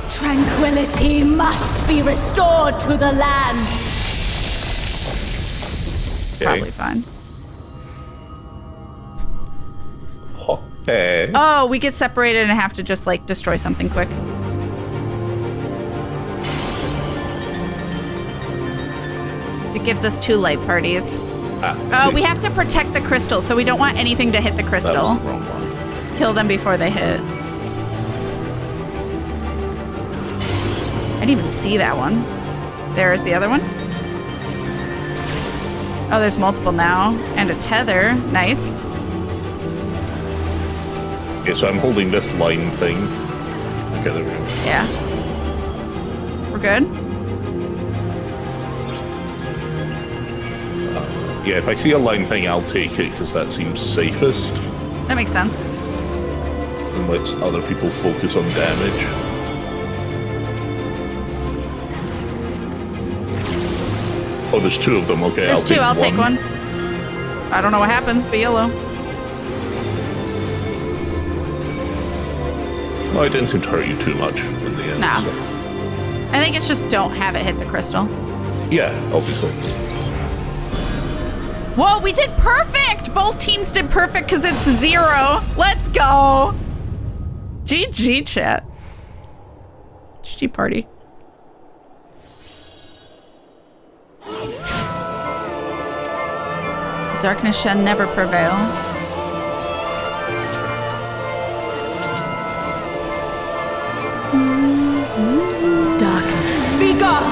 Tranquility must be restored to the land. it's probably fine. Okay. Oh, we get separated and have to just like destroy something quick. It gives us 2 light parties. Ah, We have to protect the crystal, so we don't want anything to hit the that crystal. was the wrong one. Kill them before they hit. I didn't even see that one. There's the other one. Oh, there's multiple now. And a tether. Nice. Okay, so I'm holding this line thing. Okay, there we go. Yeah. We're good? Yeah, if I see a line thing, I'll take it, because that seems safest. That makes sense. And lets other people focus on damage. Oh, there's 2 of them. Okay, There's 2. I'll take one. I don't know what happens, but YOLO. No, it didn't seem to hurt you too much in the end. No. So. I think it's just don't have it hit the crystal. Yeah, obviously. Whoa, we did perfect! Both teams did perfect because it's 0. Let's go. GG, chat. GG party. The darkness shall never prevail. Darkness, be gone!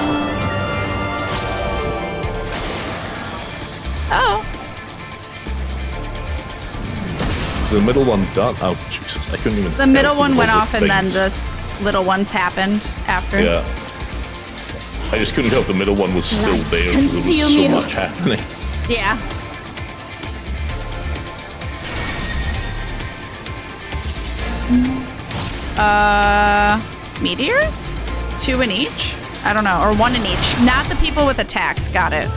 Oh. Is the middle one done? Oh, Jesus. I couldn't even The middle tell one went all off and then things. the little ones happened after. Yeah. I just couldn't tell if the middle one was still Light, there because there conceal was so you. much happening. Yeah. Meteors? 2 in each? I don't know. Or 1 in each. Not the people with attacks. Got it.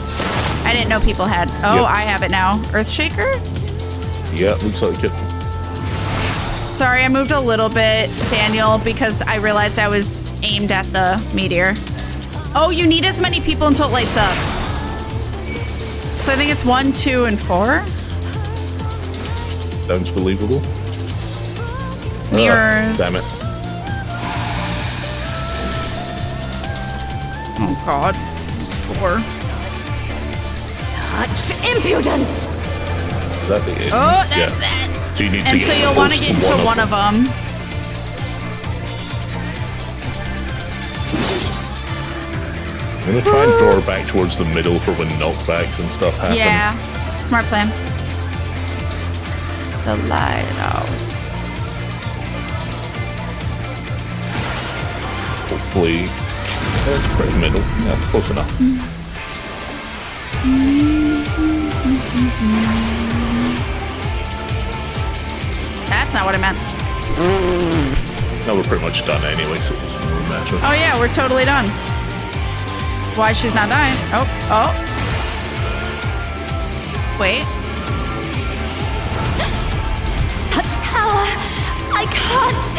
I didn't know people had. Oh, Yep. I have it now. Earthshaker? Yeah, looks like it. Sorry, I moved a little bit, Daniel, because I realized I was aimed at the meteor. Oh, you need as many people until it lights up. So I think it's 1, 2, and 4. Sounds believable. Mirrors. Damn it. Oh, God. It's 4. Such impudence! Is that the end? Oh, that's Yeah. it. So you need And to so get you'll want to close get into one of them. I'm gonna try and draw her back towards the middle for when knockbacks and stuff happen. Yeah. Smart plan. The lighthouse. Hopefully, it's pretty middle. Yeah, close enough. That's not what I meant. No, we're pretty much done anyway, so it doesn't really matter. Oh, yeah, we're totally done. Why she's not dying? Oh. Wait. Such power! I can't!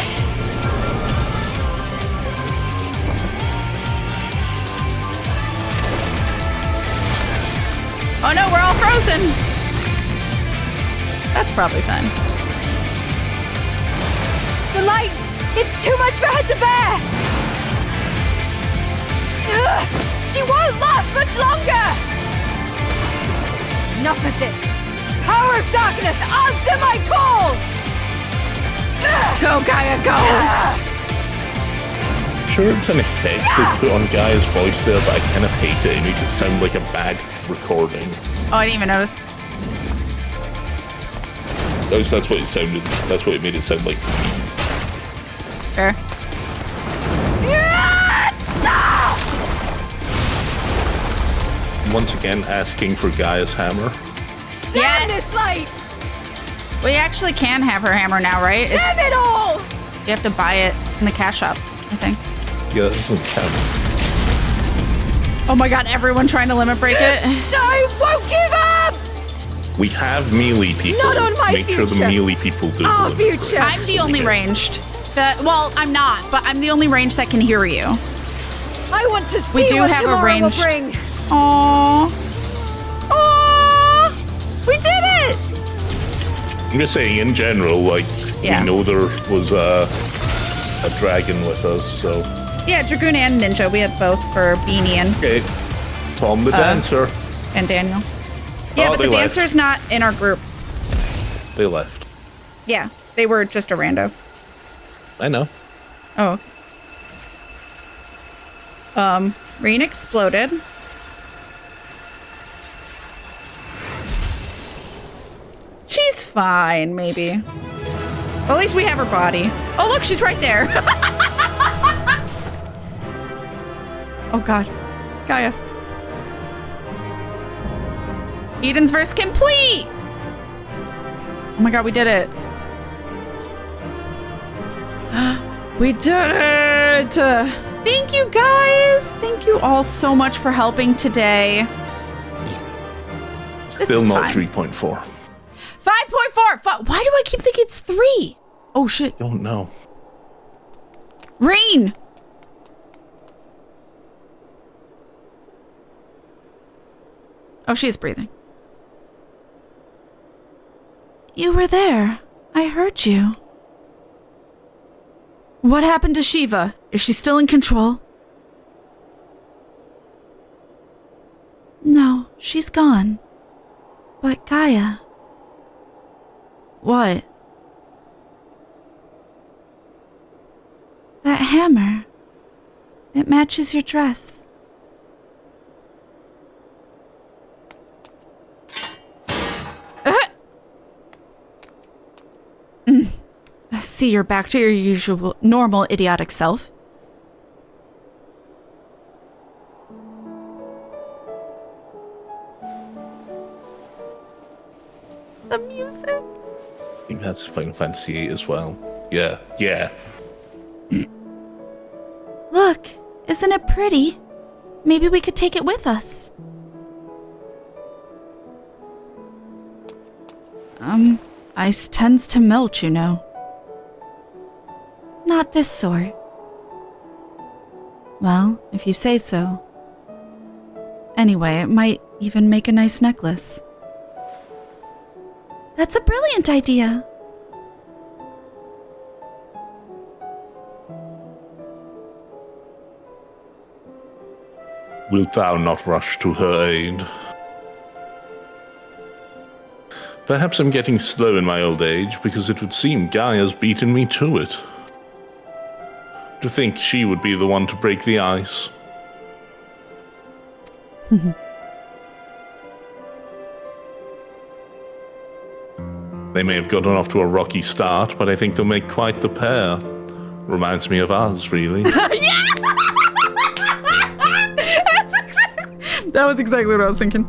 Oh no, we're all frozen. That's probably fine. The light! It's too much for her to bear! Ugh, she won't last much longer! Enough of this! Power of darkness, answer my call! Go, Gaia, go! Sure, it's an effect they've put on Gaia's voice there, but I kind of hate it. It makes it sound like a bad recording. Oh, I didn't even notice. At least that's what it sounded. That's what it made it sound like to me. Fair. Once again, asking for Gaia's hammer. Damn this light! We actually can have her hammer now, right? Damn it all! You have to buy it in the cash shop, I think. Yeah, that doesn't count. Oh my god, everyone trying to limit break it. I won't give up! We have melee people. Not on my Make sure the future. melee people do Our the limit future! I'm the only ranged. Well, I'm not, but I'm the only ranged that can hear you. I want to see We do what have a tomorrow ranged- will bring. Aww. Aww. We did it! I'm just saying, in general, like, Yeah. we know there was a dragon with us, so... Yeah, Dragoon and Ninja. We had both for Beanie and... Okay, Tom the Dancer. And Daniel. Yeah, Oh, but the they left. dancer's not in our group. They left. Yeah, they were just a rando. I know. Oh. Okay. Rain exploded. She's fine, maybe. Well, at least we have her body. Oh, look, she's right there. Oh, God. Gaia. Eden's verse complete! Oh my God, we did it. We did it! Thank you, guys. Thank you all so much for helping today. This Still is not fine. 3.4. 5.4. Why do I keep thinking it's 3? Oh, shit. Don't know. Rain. Oh, she is breathing. You were there. I heard you. What happened to Shiva? Is she still in control? No, she's gone. But Gaia... What? That hammer. It matches your dress. See, you're back to your usual, normal, idiotic self. The music. I think that's Final Fantasy VIII as well. Yeah. Look, isn't it pretty? Maybe we could take it with us. Ice tends to melt, you know. Not this sort. Well, if you say so. Anyway, it might even make a nice necklace. That's a brilliant idea. Wilt thou not rush to her aid? Perhaps I'm getting slow in my old age, because it would seem Gaia's beaten me to it. To think she would be the one to break the ice. They may have gotten off to a rocky start, but I think they'll make quite the pair. Reminds me of us, really. That was exactly what I was thinking.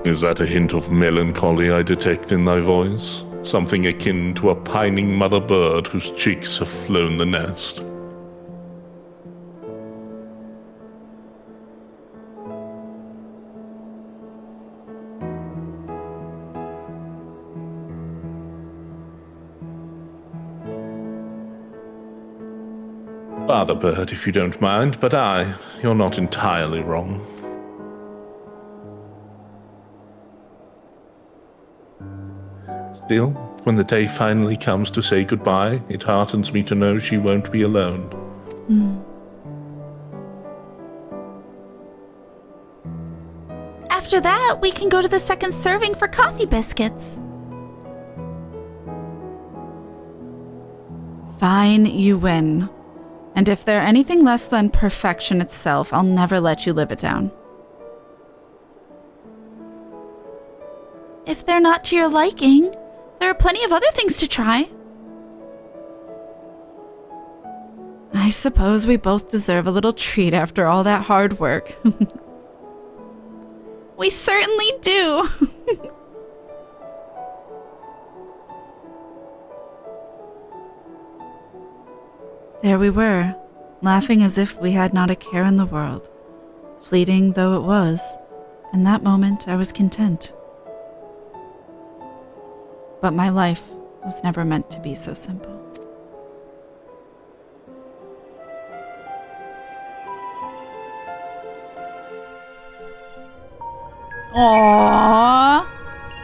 Is that a hint of melancholy I detect in thy voice? Something akin to a pining mother bird whose chicks have flown the nest. Father bird, if you don't mind, but you're not entirely wrong. Still, when the day finally comes to say goodbye, it heartens me to know she won't be alone. After that, we can go to the second serving for coffee biscuits. Fine, you win. And if they're anything less than perfection itself, I'll never let you live it down. If they're not to your liking, there are plenty of other things to try. I suppose we both deserve a little treat after all that hard work. We certainly do. There we were, laughing as if we had not a care in the world. Fleeting though it was, in that moment I was content. But my life was never meant to be so simple. Aww,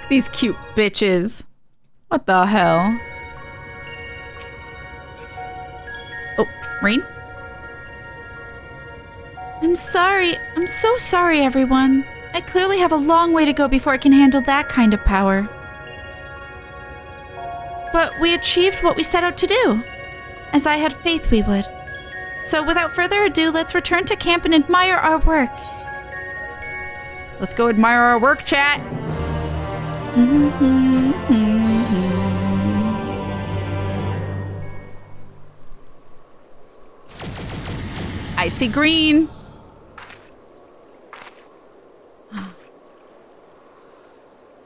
these cute bitches. What the hell? Oh, Rain? I'm sorry. I'm so sorry, everyone. I clearly have a long way to go before I can handle that kind of power. But we achieved what we set out to do, as I had faith we would. So without further ado, let's return to camp and admire our work. Let's go admire our work, chat. I see green.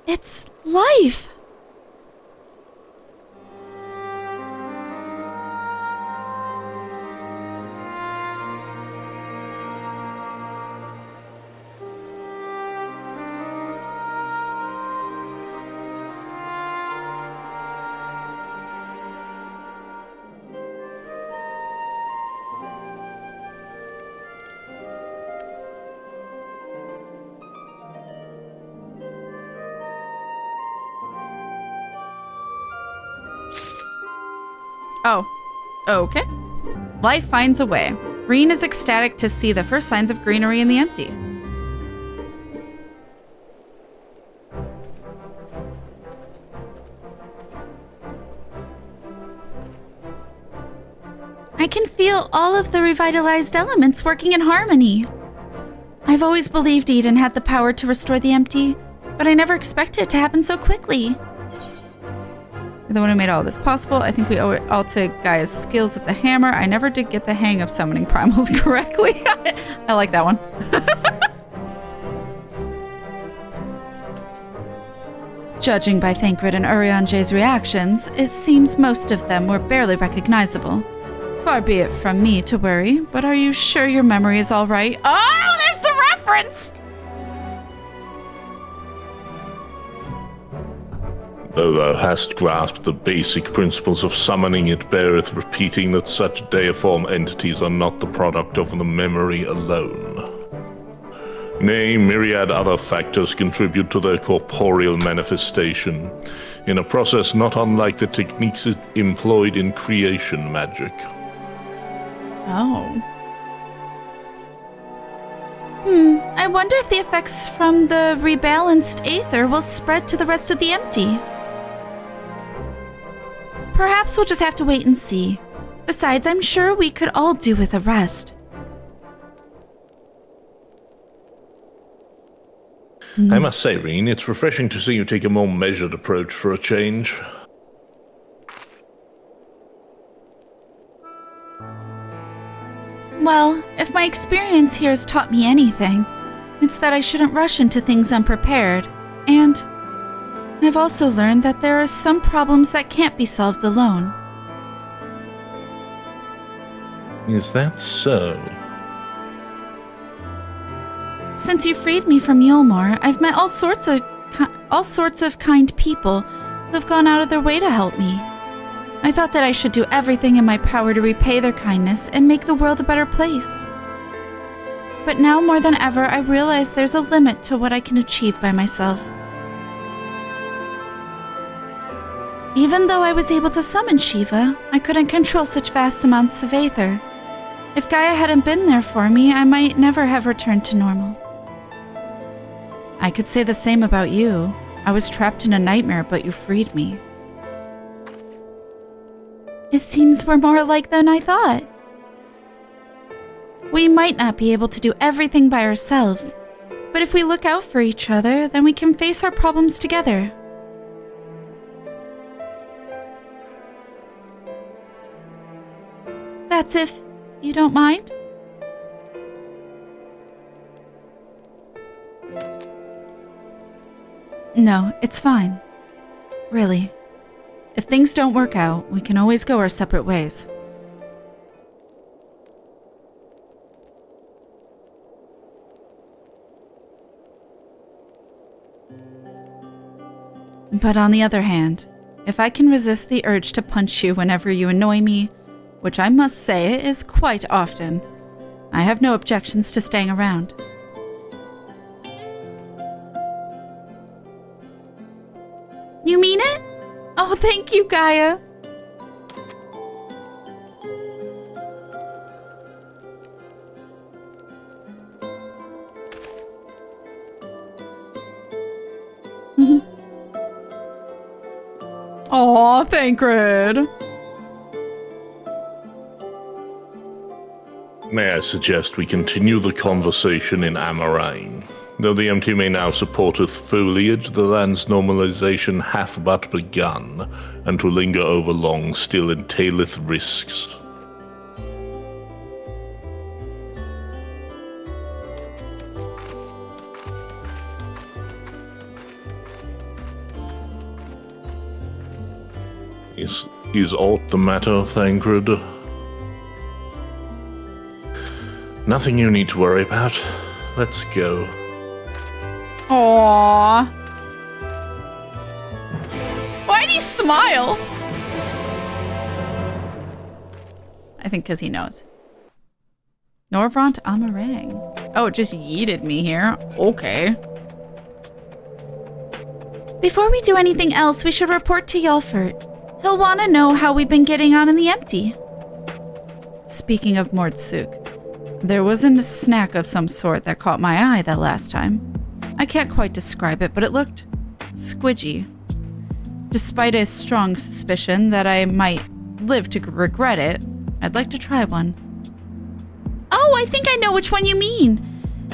It's life. Oh, okay. Life finds a way. Reen is ecstatic to see the first signs of greenery in the empty. I can feel all of the revitalized elements working in harmony. I've always believed Eden had the power to restore the empty, but I never expected it to happen so quickly. You're the one who made all this possible. I think we owe it all to Gaia's skills with the hammer. I never did get the hang of summoning primals correctly. I like that one. Judging by Thancred and Urianje's reactions, it seems most of them were barely recognizable. Far be it from me to worry, but are you sure your memory is all right? Oh, there's the reference! Though thou hast grasped the basic principles of summoning, it beareth repeating that such deiform entities are not the product of the memory alone. Nay, myriad other factors contribute to their corporeal manifestation, in a process not unlike the techniques employed in creation magic. Oh. I wonder if the effects from the rebalanced aether will spread to the rest of the empty. Perhaps we'll just have to wait and see. Besides, I'm sure we could all do with a rest. I must say, Reen, it's refreshing to see you take a more measured approach for a change. Well, if my experience here has taught me anything, it's that I shouldn't rush into things unprepared, and I've also learned that there are some problems that can't be solved alone. Is that so? Since you freed me from Yulmore, I've met all sorts of kind people who have gone out of their way to help me. I thought that I should do everything in my power to repay their kindness and make the world a better place. But now more than ever, I realize there's a limit to what I can achieve by myself. Even though I was able to summon Shiva, I couldn't control such vast amounts of aether. If Gaia hadn't been there for me, I might never have returned to normal. I could say the same about you. I was trapped in a nightmare, but you freed me. It seems we're more alike than I thought. We might not be able to do everything by ourselves, but if we look out for each other, then we can face our problems together. That's if you don't mind? No, it's fine. Really. If things don't work out, we can always go our separate ways. But on the other hand, if I can resist the urge to punch you whenever you annoy me, which I must say is quite often, I have no objections to staying around. You mean it? Oh, thank you, Gaia. Aw, Thancred. May I suggest we continue the conversation in Amarane? Though the empty may now supporteth foliage, the land's normalization hath but begun, and to linger over long still entaileth risks. Is aught the matter, Thancred? Nothing you need to worry about. Let's go. Aww. Why'd he smile? I think because he knows. Norvrant Amarang. Oh, it just yeeted me here. Okay. Before we do anything else, we should report to Yulfert. He'll want to know how we've been getting on in the empty. Speaking of Mordsuk, there wasn't a snack of some sort that caught my eye that last time. I can't quite describe it, but it looked squidgy. Despite a strong suspicion that I might live to regret it, I'd like to try one. Oh, I think I know which one you mean.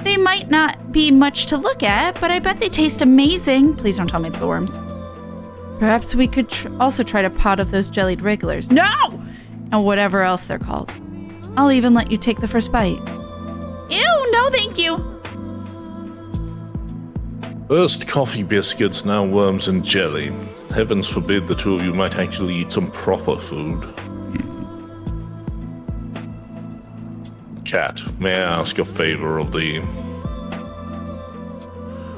They might not be much to look at, but I bet they taste amazing. Please don't tell me it's the worms. Perhaps we could also try a pot of those jellied wrigglers. No! And whatever else they're called. I'll even let you take the first bite. Ew, no thank you. First coffee biscuits, now worms and jelly. Heavens forbid the two of you might actually eat some proper food. Cat, may I ask a favor of thee?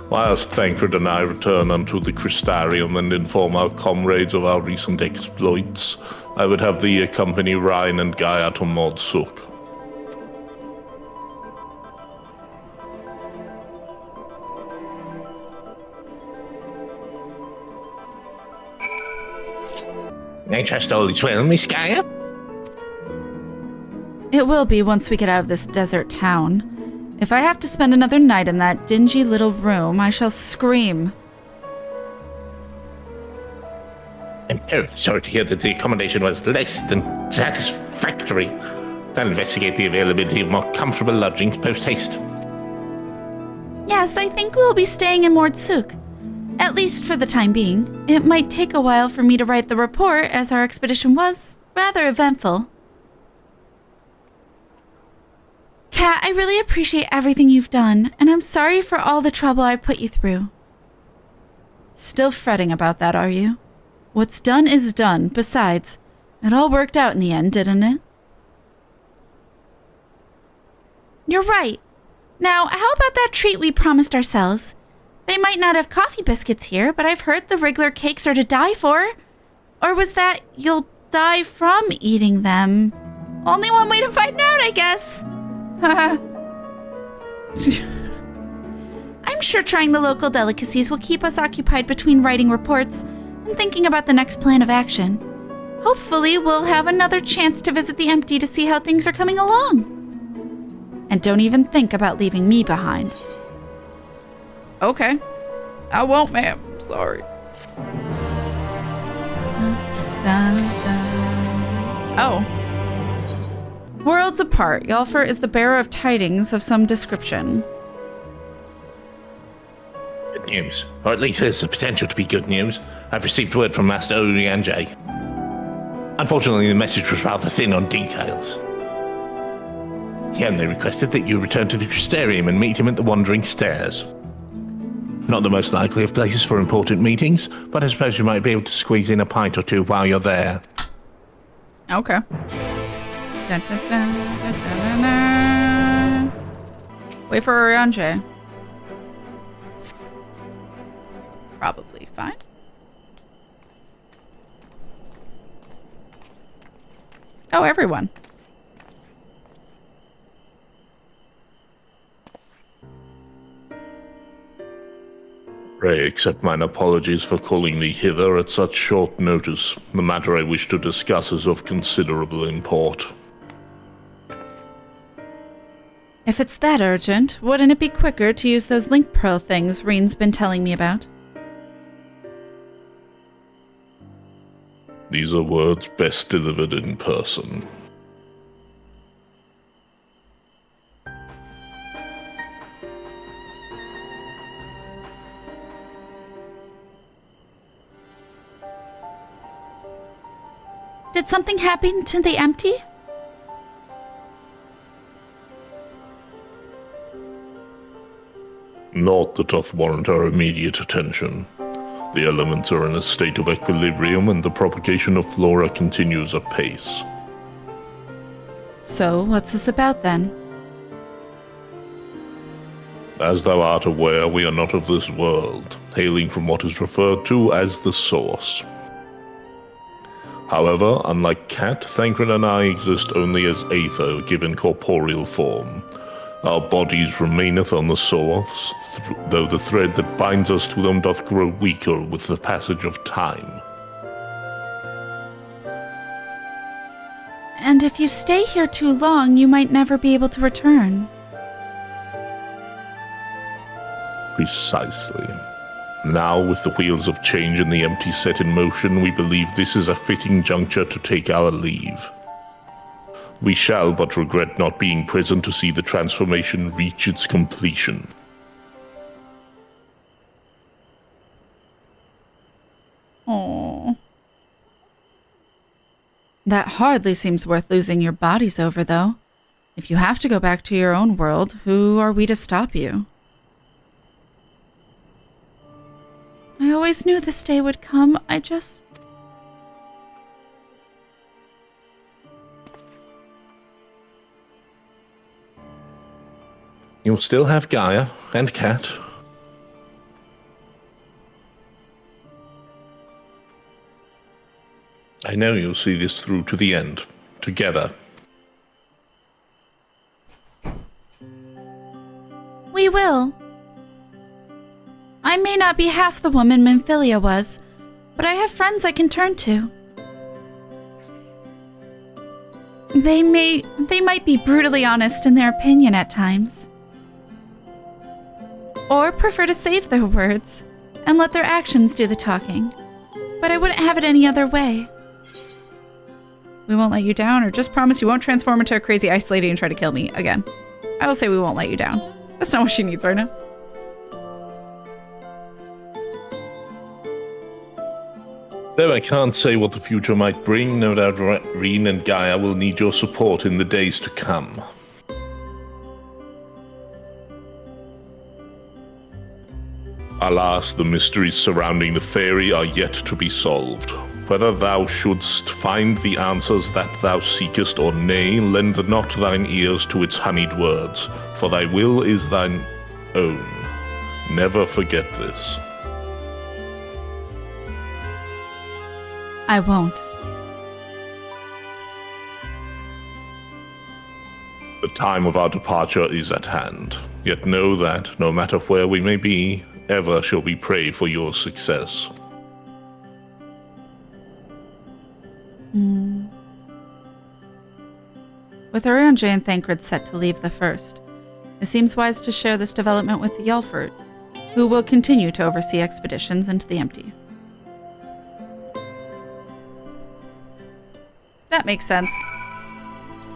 Whilst Thancred and I return unto the Crystarium and inform our comrades of our recent exploits, I would have thee accompany Ryan and Gaia to Mordsuk. I trust all is well, Miss Gaia? It will be once we get out of this desert town. If I have to spend another night in that dingy little room, I shall scream. I'm terribly sorry to hear that the accommodation was less than satisfactory. I'll investigate the availability of more comfortable lodgings post-haste. Yes, I think we'll be staying in Mordsuk. At least for the time being. It might take a while for me to write the report, as our expedition was rather eventful. Kat, I really appreciate everything you've done, and I'm sorry for all the trouble I've put you through. Still fretting about that, are you? What's done is done. Besides, it all worked out in the end, didn't it? You're right. Now, how about that treat we promised ourselves? They might not have coffee biscuits here, but I've heard the Wriggler cakes are to die for. Or was that you'll die from eating them? Only one way to find out, I guess. I'm sure trying the local delicacies will keep us occupied between writing reports and thinking about the next plan of action. Hopefully, we'll have another chance to visit the empty to see how things are coming along. And don't even think about leaving me behind. Okay. I won't, ma'am. Sorry. Oh. Worlds apart, Yulfert is the bearer of tidings of some description. Good news. Or at least there's the potential to be good news. I've received word from Master Urianjay. Unfortunately, the message was rather thin on details. He only requested that you return to the Crystarium and meet him at the Wandering Stairs. Not the most likely of places for important meetings, but I suppose you might be able to squeeze in a pint or two while you're there. Okay. Dun, dun, dun, dun, dun, dun. Wait for Urianjay. It's probably fine. Oh, everyone. Pray accept mine apologies for calling thee hither at such short notice. The matter I wish to discuss is of considerable import. If it's that urgent, wouldn't it be quicker to use those link pearl things Reen's been telling me about? These are words best delivered in person. Did something happen to the empty? Naught that doth warrant our immediate attention. The elements are in a state of equilibrium, and the propagation of flora continues apace. So, what's this about then? As thou art aware, we are not of this world, hailing from what is referred to as the Source. However, unlike KatFTWynn and I exist only as aether given corporeal form. Our bodies remaineth on the Source, though the thread that binds us to them doth grow weaker with the passage of time. And if you stay here too long, you might never be able to return. Precisely. Now, with the wheels of change and the empty set in motion, we believe this is a fitting juncture to take our leave. We shall but regret not being present to see the transformation reach its completion. Oh. That hardly seems worth losing your bodies over, though. If you have to go back to your own world, who are we to stop you? I always knew this day would come. You'll still have Gaia and Kat. I know you'll see this through to the end, together. We will. I may not be half the woman Minfilia was, but I have friends I can turn to. They might be brutally honest in their opinion at times. Or prefer to save their words and let their actions do the talking. But I wouldn't have it any other way. We won't let you down, or just promise you won't transform into a crazy ice lady and try to kill me again. I will say we won't let you down. That's not what she needs right now. Though I can't say what the future might bring, no doubt Reen and Gaia will need your support in the days to come. Alas, the mysteries surrounding the fairy are yet to be solved. Whether thou shouldst find the answers that thou seekest or nay, lend not thine ears to its honeyed words, for thy will is thine own. Never forget this. I won't. The time of our departure is at hand. Yet know that, no matter where we may be, ever shall we pray for your success. With Oranje and Thancred set to leave the first, it seems wise to share this development with Yelfurt, who will continue to oversee expeditions into the empty. That makes sense.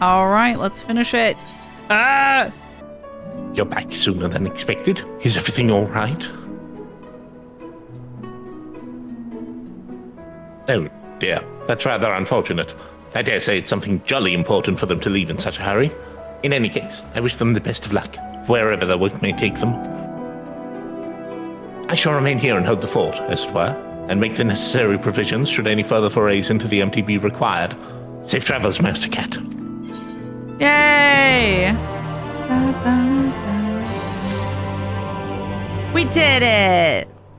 All right, let's finish it. Ah! You're back sooner than expected. Is everything all right? Oh, dear. That's rather unfortunate. I dare say it's something jolly important for them to leave in such a hurry. In any case, I wish them the best of luck, wherever their work may take them. I shall remain here and hold the fort, as it were, and make the necessary provisions should any further forays into the empty be required. Safe travels, Master Cat. Yay! Da, da, da. We did it!